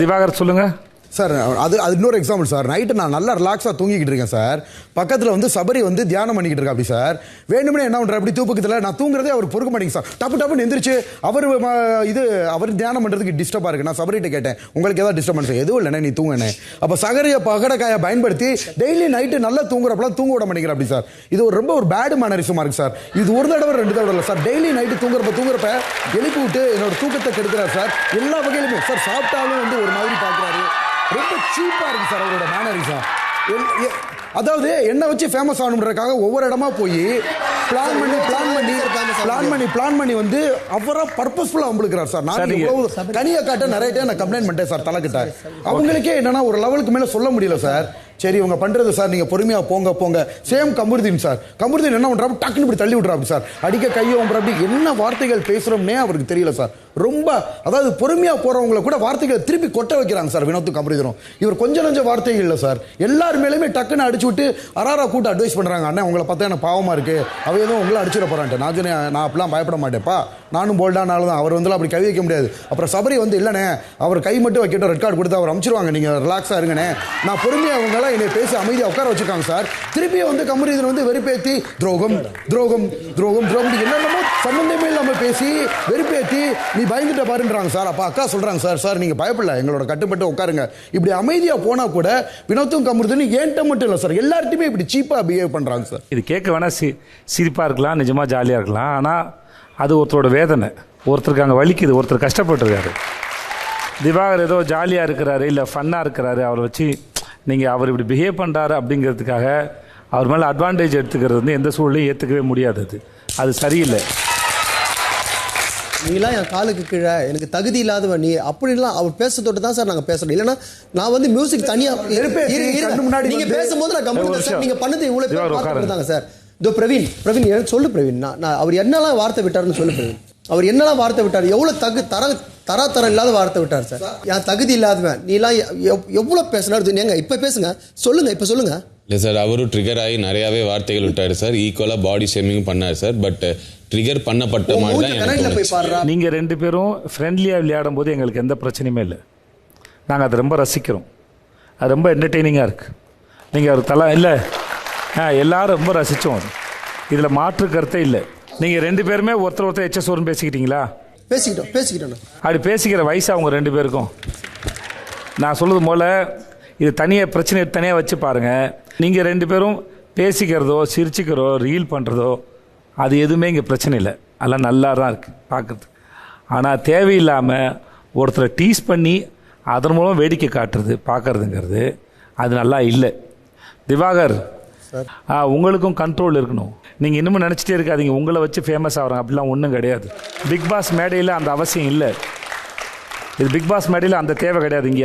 திவாகர் சொல்லுங்கள் சார். அது இன்னொரு எக்ஸாம்பிள் சார். நைட்டு நான் நல்லா ரிலாக்ஸாக தூங்கிக்கிட்டு இருக்கேன் சார். பக்கத்தில் வந்து சபரி வந்து தியானம் பண்ணிக்கிட்டு இருக்கா அப்படி சார். வேணுமே என்ன பண்ணுற அப்படி தூக்கத்தில் நான் தூங்குறதே அவர் பொறுக்க மாட்டேங்க சார். டப்புன்னு எந்திரிச்சு அவர் தியானம் பண்ணுறதுக்கு டிஸ்டர்பாக இருக்கு. நான் சபரிட்ட கேட்டேன், உங்களுக்கு ஏதாவது டிஸ்டர்பன்ஸ்? எதுவும் இல்லைண்ணே, நீ தூங்கினேன். அப்போ சகரிய பகடக்காயை பயன்படுத்தி டெய்லி நைட்டு நல்லா தூங்குறப்பெல்லாம் தூங்க விட மாட்டேங்கிற அப்படி சார். இது ரொம்ப ஒரு பேடு மேனரிசமாக இருக்கு சார். இது ஒரு தடவை 2 தடவை இல்லை சார். டெய்லி நைட்டு தூங்குறப்ப எழுப்பி விட்டு என்னோட தூக்கத்தை கெடுக்கிறார் சார். எல்லா வகையிலுமே சார். சாப்பிட்டாலும் வந்து ஒரு மாதிரி பார்க்குறாரு. ரொம்ப சீப்பா இருக்கு சார் அவரோட மேனரிசம். அதாவது என்ன வச்சு ஃபேமஸ் ஆகணுன்றதுக்காக ஒவ்வொரு இடமா போய் பிளான் பண்ணி வந்து அவரா பர்பஸ்ஃபுல்லா வம்பிழுக்கிறார் சார். நான் கனியா காட்ட நிறைய டைம் நான் கம்ப்ளைண்ட் பண்ணிட்டேன் சார் தலைக்கிட்ட. அவங்களுக்கே என்னன்னா ஒரு லெவலுக்கு மேல சொல்ல முடியல சார். சரி இவங்க பண்றது சார், நீங்க பொறுமையா போங்க. Same Kamrudeen sir. கம்ருதீன் என்ன பண்றாரு, டக்குன்னு இப்படி தள்ளி விட்றாரு சார். அடிக்க கையை அப்படி என்ன வார்த்தைகள் பேசுறோம்னே அவருக்கு தெரியல சார். ரொம்ப அதாவது பொறுமையா போறவங்களை கூட வார்த்தைகளை திருப்பி கொட்ட வைக்கிறாங்க சார் வினோத்தும் கம்ருதீனும். இவர் கொஞ்சம் வார்த்தைகள் இல்லை சார். எல்லார் மேலேயுமே டக்குன்னு அடிச்சு விட்டு அராரா கூட்டு அட்வைஸ் பண்றாங்க. அண்ணன் உங்களை பார்த்தா எனக்கு பாவமா இருக்கு, அவ ஏதோ உங்களை அடிச்சிட போறான்ட்டு. நான் அப்படிலாம் பயப்பட மாட்டேன்ப்பா, நானும் போல்டானாலும் தான். அவர் வந்து அப்படி கை வைக்க முடியாது. அப்புறம் சபரி வந்து இல்லைண்ணே, அவர் கை மட்டும் வைக்கட்டும், ரெட் கார்டு கொடுத்து அவர் அனுப்பிச்சிருவாங்க, நீங்க ரிலாக்ஸா இருங்கண்ணே. நான் பொறுமையா அவங்களாம் என்னை பேசி அமைதியாக உட்கார வச்சிருக்காங்க சார். திருப்பி வந்து கம்ருதீன் வந்து வெறுப்பேத்தி துரோகம் என்னென்னமோ சம்பந்தமே இல்லாம பேசி வெறுப்பேத்தி நீ பயந்துட்ட பாருன்றாங்க சார். அப்ப அக்கா சொல்றாங்க சார் நீங்க பயப்படல, எங்களோட கட்டுப்பட்டு உட்காருங்க. இப்படி அமைதியா போனா கூட வினோத்தும் கம்ருதீனும் ஏன்ட்ட மட்டும் இல்லை சார், எல்லார்ட்டையுமே இப்படி சீப்பா பிஹேவ் பண்றாங்க சார். இது கேட்க வேணா சிரிப்பா இருக்கலாம், நிஜமா ஜாலியா இருக்கலாம். ஆனா அது ஒருத்தரோட வேதனை. ஒருத்தருக்கு அங்கே வலிக்குது, ஒருத்தர் கஷ்டப்பட்டுருக்காரு. திவாகர் ஏதோ ஜாலியாக இருக்கிறாரு, இல்லை ஃபன்னாக இருக்கிறாரு, அவரை வச்சு நீங்கள் அவர் இப்படி பிஹேவ் பண்ணுறாரு அப்படிங்கிறதுக்காக அவர் மேலே அட்வான்டேஜ் எடுத்துக்கிறது வந்து எந்த சூழ்நிலையும் ஏற்றுக்கவே முடியாது. அது சரியில்லை. நீலாம் என் காலுக்கு கீழே எனக்கு தகுதி இல்லாதவன் நீ அப்படிலாம் அவர் பேசுறதோடு தான் சார் நாங்கள் பேசுறோம். இல்லைன்னா நான் வந்து மியூசிக் தனியாக முன்னாடி நீங்கள் பேசும்போது நான் கம்ப்யூட்டர் சார் நீங்கள் பண்ணது இவ்வளோ பேர் தாங்க சார். இதோ பிரவீன் சொல்லு பிரவீன், நான் அவர் என்னெல்லாம் வார்த்தை விட்டாருன்னு சொல்லு பிரவீன். அவர் என்னெல்லாம் வார்த்தை விட்டார், எவ்வளோ தரம் இல்லாத வார்த்தை விட்டார் சார். என் தகுதி இல்லாதவன் நீலாம் எவ்வளோ பேசினார் ஏங்க இப்போ பேசுங்க, சொல்லுங்க இப்போ சொல்லுங்க. இல்லை சார், அவரும் ட்ரிகர் ஆகி நிறையாவே வார்த்தைகள் விட்டார் சார். ஈக்குவலாக பாடி ஷேமிங் பண்ணார் சார். பட் ட்ரிகர் பண்ணப்பட்ட மாதிரி தான். நீங்கள் 2 பேரும் ஃப்ரெண்ட்லியாக விளையாடும் போது எங்களுக்கு எந்த பிரச்சனையுமே இல்லை. நாங்கள் அதை ரொம்ப ரசிக்கிறோம். அது ரொம்ப என்டர்டெய்னிங்காக இருக்குது. நீங்கள் ஒரு இல்லை எல்லாரும் ரொம்ப ரசித்தோம். அது இதில் மாற்று கருத்தே இல்லை. நீங்கள் 2 பேருமே ஒருத்தர் எச்எஸ்ஓன்னு பேசிக்கிட்டீங்களா? பேசிக்கிட்டோம். அப்படி பேசிக்கிற வயசு அவங்க 2 பேருக்கும். நான் சொல்லுது போல் இது தனியாக பிரச்சனை தனியாக வச்சு பாருங்கள். நீங்கள் 2 பேரும் பேசிக்கிறதோ சிரிச்சுக்கிறோ ரீல் பண்ணுறதோ அது எதுவுமே இங்கே பிரச்சனை இல்லை. அதெல்லாம் நல்லா தான் இருக்குது பார்க்குறதுக்கு. ஆனால் தேவையில்லாமல் ஒருத்தரை டீஸ் பண்ணி அதன் மூலம் வேடிக்கை காட்டுறது பார்க்குறதுங்கிறது அது நல்லா இல்லை. திவாகர், உங்களுக்கும் கண்ட்ரோல் இருக்கணும். நீங்கள் இன்னமும் நினச்சிட்டே இருக்காதீங்க உங்களை வச்சு ஃபேமஸ் ஆகிறாங்க, அப்படிலாம் ஒன்றும் கிடையாது. பிக் பாஸ் மேடையில் அந்த அவசியம் இல்லை. இது பிக் பாஸ் மேடையில் அந்த தேவை கிடையாது. இங்கே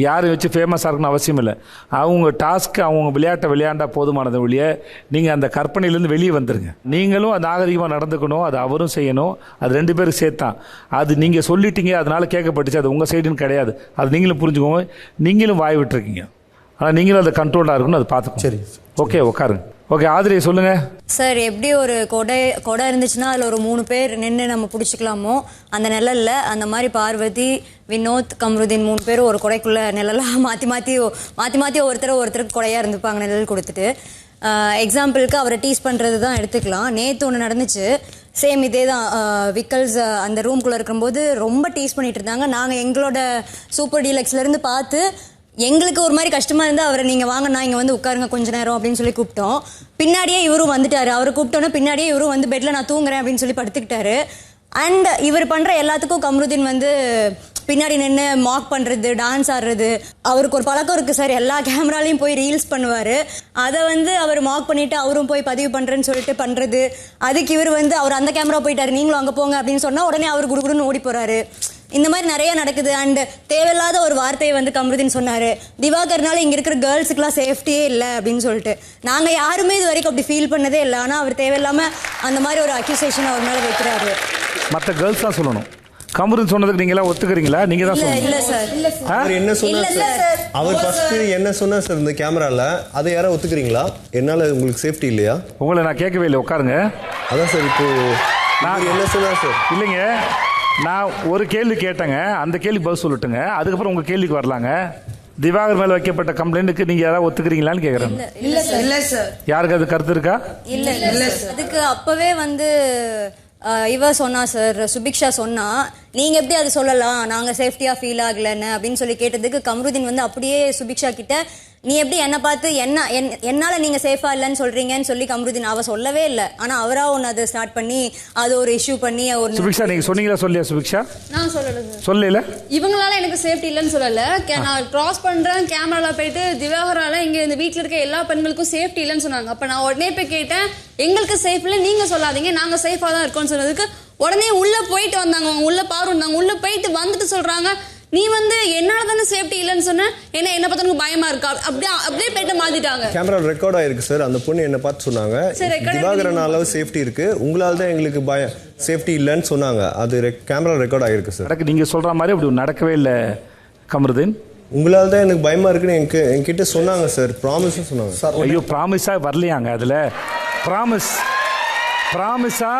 யாரும் வச்சு ஃபேமஸ் ஆகணும்னு அவசியம் இல்லை. அவங்க டாஸ்க்கு அவங்க விளையாட்டை விளையாண்டா போதுமானது ஒழிய நீங்கள் அந்த கற்பனையிலேருந்து வெளியே வந்துடுங்க. நீங்களும் நாகரிகமாக நடந்துக்கணும், அது அவரும் செய்யணும். அது 2 பேரும் சேர்த்தான். அது நீங்கள் சொல்லிட்டீங்க அதனால கேட்கப்பட்டுச்சு, அது உங்கள் சைடுன்னு கிடையாது. அது நீங்களும் புரிஞ்சுக்கோங்க. நீங்களும் வாய் விட்டுருக்கீங்க, ஆனால் நீங்களும் அதை கண்ட்ரோலாக இருக்கணும். அதை பார்த்துக்கோங்க. சரி, ஓகே, உட்காருங்க. ஓகே, ஆதிரி சொல்லுங்க சார். எப்படி ஒரு கொடை இருந்துச்சுன்னா அதில் ஒரு 3 பேர் நின்று நம்ம பிடிச்சிக்கலாமோ அந்த நிழல்ல, அந்த மாதிரி பார்வதி, வினோத், கம்ருதீன் 3 பேரும் ஒரு கொடைக்குள்ள நிழலாக மாற்றி மாற்றி ஒருத்தருக்கு கொடையாக இருந்துப்பாங்க நிழல் கொடுத்துட்டு. எக்ஸாம்பிளுக்கு அவரை டீஸ் பண்ணுறது தான் எடுத்துக்கலாம். நேற்று ஒன்று நடந்துச்சு, சேம் இதே தான். விக்கல்ஸ் அந்த ரூம்குள்ளே இருக்கும்போது ரொம்ப டீஸ் பண்ணிட்டு இருந்தாங்க. நாங்கள் எங்களோட சூப்பர் டீலக்ஸ்லேருந்து பார்த்து எங்களுக்கு ஒரு மாதிரி கஷ்டமாக இருந்தால் அவரை நீங்கள் வாங்க, நான் இங்கே வந்து உட்காருங்க கொஞ்ச நேரம் அப்படின்னு சொல்லி கூப்பிட்டோம். பின்னாடியே இவரும் வந்துட்டார். அவரை கூப்பிட்டோன்னா பின்னாடியே இவரும் வந்து பெட்டில் நான் தூங்குறேன் அப்படின்னு சொல்லி படுத்துக்கிட்டாரு. அண்ட் இவர் பண்ணுற எல்லாத்துக்கும் கம்ருதீன் வந்து பின்னாடி நின்று மாக் பண்ணுறது, டான்ஸ் ஆடுறது. அவருக்கு ஒரு பழக்கம் இருக்குது சார், எல்லா கேமராலையும் போய் ரீல்ஸ் பண்ணுவார். அதை வந்து அவர் மாக் பண்ணிவிட்டு அவரும் போய் பதிவு பண்ணுறேன்னு சொல்லிட்டு பண்ணுறது. அதுக்கு இவர் வந்து அவர் அந்த கேமரா போயிட்டார், நீங்களும் அங்கே போங்க அப்படின்னு சொன்னால் உடனே அவர் குடுகுடுன்னு ஓடி போகிறாரு. இந்த மாதிரி நிறைய நடக்குது. அண்ட் தேவையில்லாத ஒரு வார்த்தையை வந்து கம்ருதீன் சொன்னார், திவாகர்னால இங்கே இருக்கிற கேர்ள்ஸுக்குலாம் சேஃப்டியே இல்லை அப்படின்னு சொல்லிட்டு. நாங்கள் யாருமே இது வரைக்கும் அப்படி ஃபீல் பண்ணதே இல்லை. ஆனால் அவர் தேவையில்லாமல் அந்த மாதிரி ஒரு அக்யூசேஷன் அவர் மேலே வைக்கிறாரு. மற்ற கேர்ள்ஸ் தான் சொல்லணும். கம்ருதீன் சொன்னதுக்கு நீங்க எல்லாம் ஒத்துக்கிறீங்களா? நீங்க தான் சொல்லணும். இல்ல சார், அவர் என்ன சொன்னார் சார்? அவர் ஃபர்ஸ்ட் என்ன சொன்னார் சார் இந்த கேமரால? அதை யாரா ஒத்துக்கிறீங்களா? என்னால உங்களுக்கு சேஃப்டி இல்லையா? உங்களை நான் கேட்கவே இல்லை, உட்காருங்க. அதான் சார் இப்போ நான் என்ன சொன்னார் சார்? இல்லைங்க, நான் ஒரு கேள்வி கேட்டேங்க, அந்த கேள்வி பதில் சொல்லட்டுங்க, அதுக்கப்புறம் உங்க கேள்விக்கு வரலாங்க. திவாகர் மேல வைக்கப்பட்ட கம்ப்ளைண்ட்டுக்கு நீங்க யாராவது ஒத்துக்கிறீங்களான்னு கேக்குறேன். இல்ல சார். யாருக்கு அது கருத்து இருக்கா? இல்ல. அதுக்கு அப்பவே வந்து இவ சொன்னா சார், சுபிக்ஷா சொன்னா, நீங்க எப்படி அது சொல்லலாம், நாங்க சேஃப்டியா ஃபீல் ஆகலன்னு அப்படின்னு சொல்லி கேட்டதுக்கு கம்ருதீன் வந்து அப்படியே சுபிக்ஷா கிட்ட, நீ எப்படி என்ன பார்த்து என்னால நீங்க சேஃபா இல்லைன்னு சொல்றீங்கன்னு சொல்லி கம்ருதீன் அவ சொல்லவே இல்லை. ஆனா அவரா ஒன்று அதை ஸ்டார்ட் பண்ணி அது ஒரு இஷ்யூ பண்ணி ஒரு. சுபிக்ஷா நீங்க சொன்னீங்களா? சொல்லியா சுபிக்ஷா? நான் சொல்லல சார். சொல்லல. இவங்களால எனக்கு சேஃப்டி இல்லைன்னு சொல்லல. நான் கிராஸ் பண்றேன் கேமரால போயிட்டு திவாகரால இங்க இந்த வீட்டுல இருக்க எல்லா பெண்களுக்கும் சேஃப்டி இல்லைன்னு சொன்னாங்க. அப்ப நான் உடனே போய் கேட்டேன், எங்களுக்கு சேஃப் இல்லை நீங்க சொல்லாதீங்க, நாங்க சேஃபா தான் இருக்கோம்னு சொன்னதுக்கு உடனே உள்ள போயிட்டு வந்தாங்க. உள்ள பாரு வந்தாங்க, உள்ள போயிட்டு வந்துட்டு சொல்றாங்க, நீ வந்து என்னால தானே சேஃப்டி இல்லைன்னு சொன்ன, என்ன பார்த்தா எனக்கு பயமா இருக்கா, அப்படியே போயிட்டு மாத்திட்டாங்க. கேமரா ரெக்கார்ட் ஆயிருக்கு சார். அந்த பொண்ணு என்ன பார்த்து சொன்னாங்க, திவாகரனால சேஃப்டி இருக்கு, உங்களால தான் எங்களுக்கு சேஃப்டி இல்லைன்னு சொன்னாங்க. அது கேமரா ரெக்கார்ட் ஆயிருக்கு சார். நீங்க சொல்ற மாதிரி அப்படி நடக்கவே இல்லை கம்ருதீன். உங்களால தான் எனக்கு பயமா இருக்குன்னு என்கிட்ட சொன்னாங்க சார். ப்ராமிஸா சொன்னாங்க சார். ஐயோ, ப்ராமிஸா வரலையாங்க அதுல? ப்ராமிஸா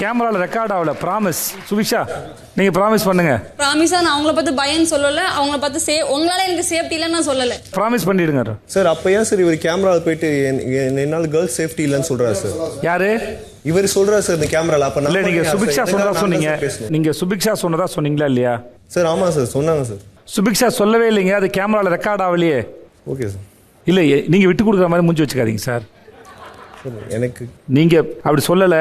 கேமரால ரெக்கார்ட் ஆகல. ப்ராமிஸ் சுபிக்ஷா நீங்க ப்ராமிஸ் பண்ணுங்க. ப்ராமிஸா நான் அவங்கள பார்த்து பயன்னு சொல்லல, அவங்கள பார்த்து உங்களால எனக்கு சேஃப்டி இல்லைன்னு நான் சொல்லல. ப்ராமிஸ் பண்ணிடுங்க சார். அப்ப ஏன் சார் இவர் கேமரால போயிட்டு என்னால கேர்ள்ஸ் சேஃப்டி இல்லைன்னு சொல்றாரு சார்? யாரு இவர் சொல்றாரு சார் இந்த கேமரால? அப்ப இல்ல, நீங்க சுபிக்ஷா சொன்னதா சொன்னீங்க. நீங்க சுபிக்ஷா சொன்னதா சொன்னீங்களா இல்லையா? சார் ஆமா சார் சொன்னாங்க சார். சுபிக்ஷா சொல்லவே இல்லைங்க, அது கேமரால ரெக்கார்ட் ஆகலையே. Okay sir. இல்ல, நீங்க விட்டு கொடுக்குற மாதிரி முடிஞ்சு வச்சுக்காதீங்க சார். எனக்கு நீங்க அப்படி சொல்லல,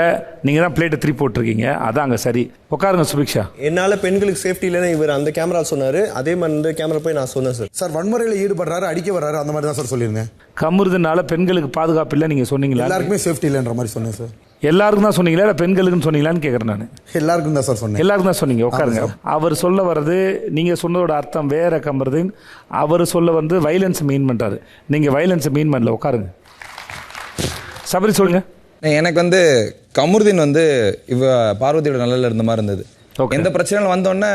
நீங்க தான் பிளேட்டை திருப்பி போட்டிருக்கீங்க, அதாங்க சரி. உட்காருங்க சுபிக்ஷா. என்னால பெண்களுக்கு சேஃப்டி இல்லைன்னு இவர் அந்த கேமரா சொன்னாரு, அதே மாதிரி இந்த கேமரா போய் நான் சொன்னேன் சார். சார் வன்முறையில் ஈடுபடுறாரு, அடிக்க வர்றாரு, அந்த மாதிரி தான் சார் சொல்லியிருந்தேன். கமருதுனால பெண்களுக்கு பாதுகாப்பு இல்லை நீங்க சொன்னீங்களா? எல்லாருக்குமே சேஃப்டி இல்லைன்ற மாதிரி சொன்னேன் சார். எல்லாருக்கும் தான் சொன்னீங்களா இல்லை பெண்களுக்குன்னு சொன்னீங்களான்னு கேட்குறேன் நான். எல்லாருக்கும் தான் சார் சொன்னேன். எல்லாருக்கும் தான் சொன்னீங்க. உட்காருங்க. அவர் சொல்ல வர்றது நீங்க சொன்னதோட அர்த்தம் வேற கமருதீன். அவர் சொல்ல வந்து வைலன்ஸ் மீன் பண்றாரு, நீங்க வைலன்ஸ் மீன் பண்ணல. உட்காருங்க. சபரி சொல்லுங்க. எனக்கு வந்து கமருதீன் வந்து இவ பார்வதியோட நல்லல இருந்த மாதிரி இருந்தது. எந்த பிரச்சனையும் வந்தோடனே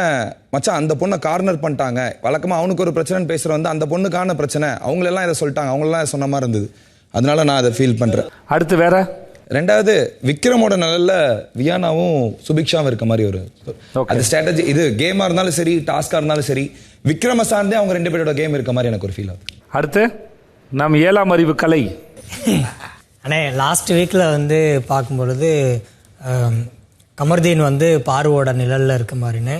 மச்சான் அந்த பொண்ணை கார்னர் பண்ணிட்டாங்க, வழக்கமாக அவனுக்கு ஒரு பிரச்சனைன்னு பேசுகிற வந்து அந்த பொண்ணுக்கான பிரச்சனை, அவங்களெல்லாம் இதை சொல்லிட்டாங்க, அவங்களெல்லாம் சொன்ன மாதிரி இருந்தது. அதனால நான் அதை ஃபீல் பண்ணுறேன். அடுத்து வேற ரெண்டாவது விக்ரமோட நல்ல வியானாவும் சுபிக்ஷாவும் இருக்க மாதிரி ஒரு அது ஸ்ட்ராட்டஜி. இது கேமாக இருந்தாலும் சரி, டாஸ்காக இருந்தாலும் சரி, விக்ரம சார்ந்தே அவங்க 2 பேரோட கேம் இருக்க மாதிரி எனக்கு ஒரு ஃபீல் ஆகுது. அடுத்து நம் 7ஆம் அறிவு கலை. அண்ணே லாஸ்ட் வீக்கில் வந்து பார்க்கும்பொழுது கமருதீன் வந்து பாருவோட நிழலில் இருக்க மாதிரின்னு,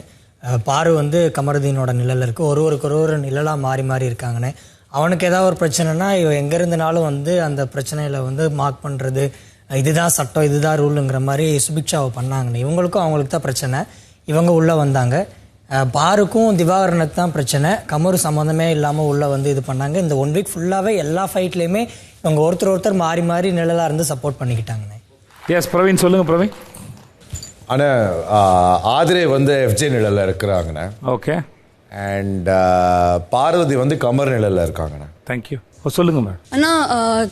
பாரு வந்து கமருதீனோட நிழலில் இருக்குது. ஒருவருக்கு ஒரு நிழலாக மாறி மாறி இருக்காங்கண்ணே. அவனுக்கு ஏதாவது ஒரு பிரச்சனைனா இவன் எங்கே இருந்தனாலும் வந்து அந்த பிரச்சனையில் வந்து மார்க் பண்ணுறது, இதுதான் சட்டம் இதுதான் ரூலுங்கிற மாதிரி சுபிக்ஷாவை பண்ணாங்கண்ணே. இவங்களுக்கும் அவங்களுக்கு தான் பிரச்சனை, இவங்க உள்ளே வந்தாங்க. பாருக்கும் திவாகரனுக்கு தான் பிரச்சனை, கமரு சம்மந்தமே இல்லாமல் உள்ளே வந்து இது பண்ணாங்க. இந்த 1 வீக் ஃபுல்லாகவே எல்லா ஃபைட்லேயுமே இவங்க ஒருத்தர் மாறி மாறி நிழலாக இருந்து சப்போர்ட் பண்ணிக்கிட்டாங்கண்ணே. எஸ் பிரவீன் சொல்லுங்கள். பிரவீன். ஆனால் ஆதிரை வந்து எஃப்ஜே நிழலில் இருக்கிறாங்கண்ணே. ஓகே. அண்ட் பார்வதி வந்து கமர் நிழலில் இருக்காங்கண்ணே. தேங்க்யூ. சொல்லுங்க மேம். அண்ணா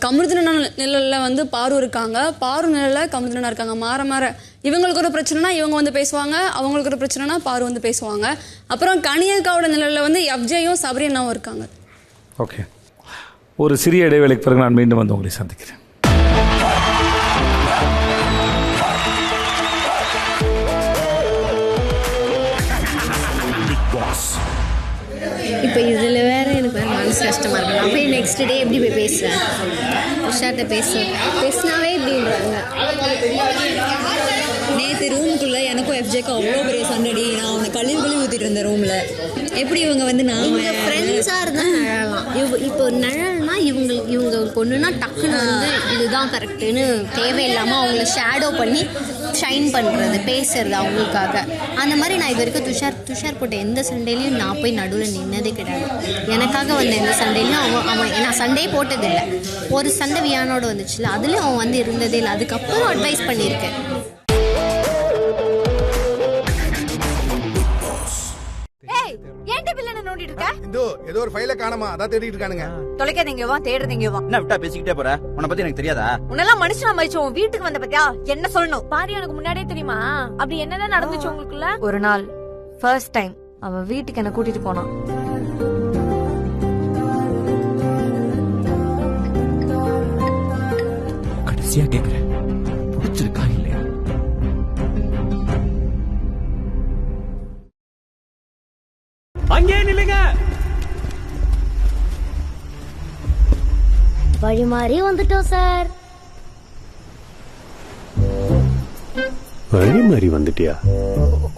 கமருதீன் நிழலில் வந்து பாரு இருக்காங்க, பாரு நிழலில் கமருதீன் இருக்காங்க. மாற இவங்களுக்கு ஒரு பிரச்சனைனா இவங்க வந்து பேசுவாங்க, அவங்களுக்கு ஒரு பிரச்சனைனா பாரு வந்து பேசுவாங்க. அப்புறம் கனியக்காவோட நிழலில் வந்து எஃப்ஜேயும் சபரியனாவும் இருக்காங்க. ஓகே. ஒரு சிறிய இடைவேளைக்கு பிறகு நான் மீண்டும் வந்து உங்களை சந்திக்கிறேன். இப்போ இதில் வேற எனக்கு வேறு மனசு கஷ்டமாக இருக்கு. நான் போய் நெக்ஸ்ட் டே எப்படி போய் பேசுவேன்? உஷார்ட்ட பேசினாவே இப்படின்றாங்க. நேற்று ரூமுக்குள்ளே எனக்கும் எஃப்ஜேக்கும் அவ்வளோ பெரிய சண்டடி. நான் அவனை கழுவி ஊற்றிட்டு இருந்தேன் ரூமில். எப்படி இவங்க வந்து நான் ஃப்ரெண்ட்ஸாக இருந்தால் நழலாம். இப்போ நழல்னா இவங்களுக்கு ஒன்றுனா டக்குன்னு வந்து இதுதான் கரெக்டுன்னு தேவையில்லாமல் அவங்கள ஷேடோ பண்ணி ஷைன் பண்ணுறது, பேசுறது அவங்களுக்காக. அந்த மாதிரி நான் இது வரைக்கும் துஷார் போட்ட எந்த சண்டையிலையும் நான் போய் நடுவில் நின்னதே கிடையாது. எனக்காக வந்த எந்த சண்டையிலையும் அவன் நான் சண்டையே போட்டதில்லை. ஒரு சண்டை வியானோட வந்துச்சுல, அதுலேயும் அவன் வந்து இருந்ததே இல்லை. அதுக்கப்புறம் அட்வைஸ் பண்ணியிருக்கேன். ஏதோ ஒரு ஃபைல காணமா, அதான் தேடிட்டு இருக்கானுங்க. தொலைக்காதீங்க வா, தேடுறீங்க வா. என்ன விட்டா பேசிக்கிட்டே போற? உன்னை பத்தி எனக்கு தெரியாதா? உன்னெல்லாம் மனுஷனா மதிச்சு உன் வீட்டுக்கு வந்த பத்தியா என்ன சொல்லணும்? பாரு எனக்கு முன்னாடியே தெரியுமா அப்படி என்னதான் நடந்துச்சு உங்களுக்குள்ள? ஒரு நாள் ஃபர்ஸ்ட் டைம் அவன் வீட்டுக்கு என்ன கூட்டிட்டு போனான். கடைசியா கேக்குறேன், பிடிச்சிருக்கா இல்லையா? அங்கே நில்லுங்க. வழி மாறி வந்துட்டோம் சார். வழி மாறி வந்துட்டியா?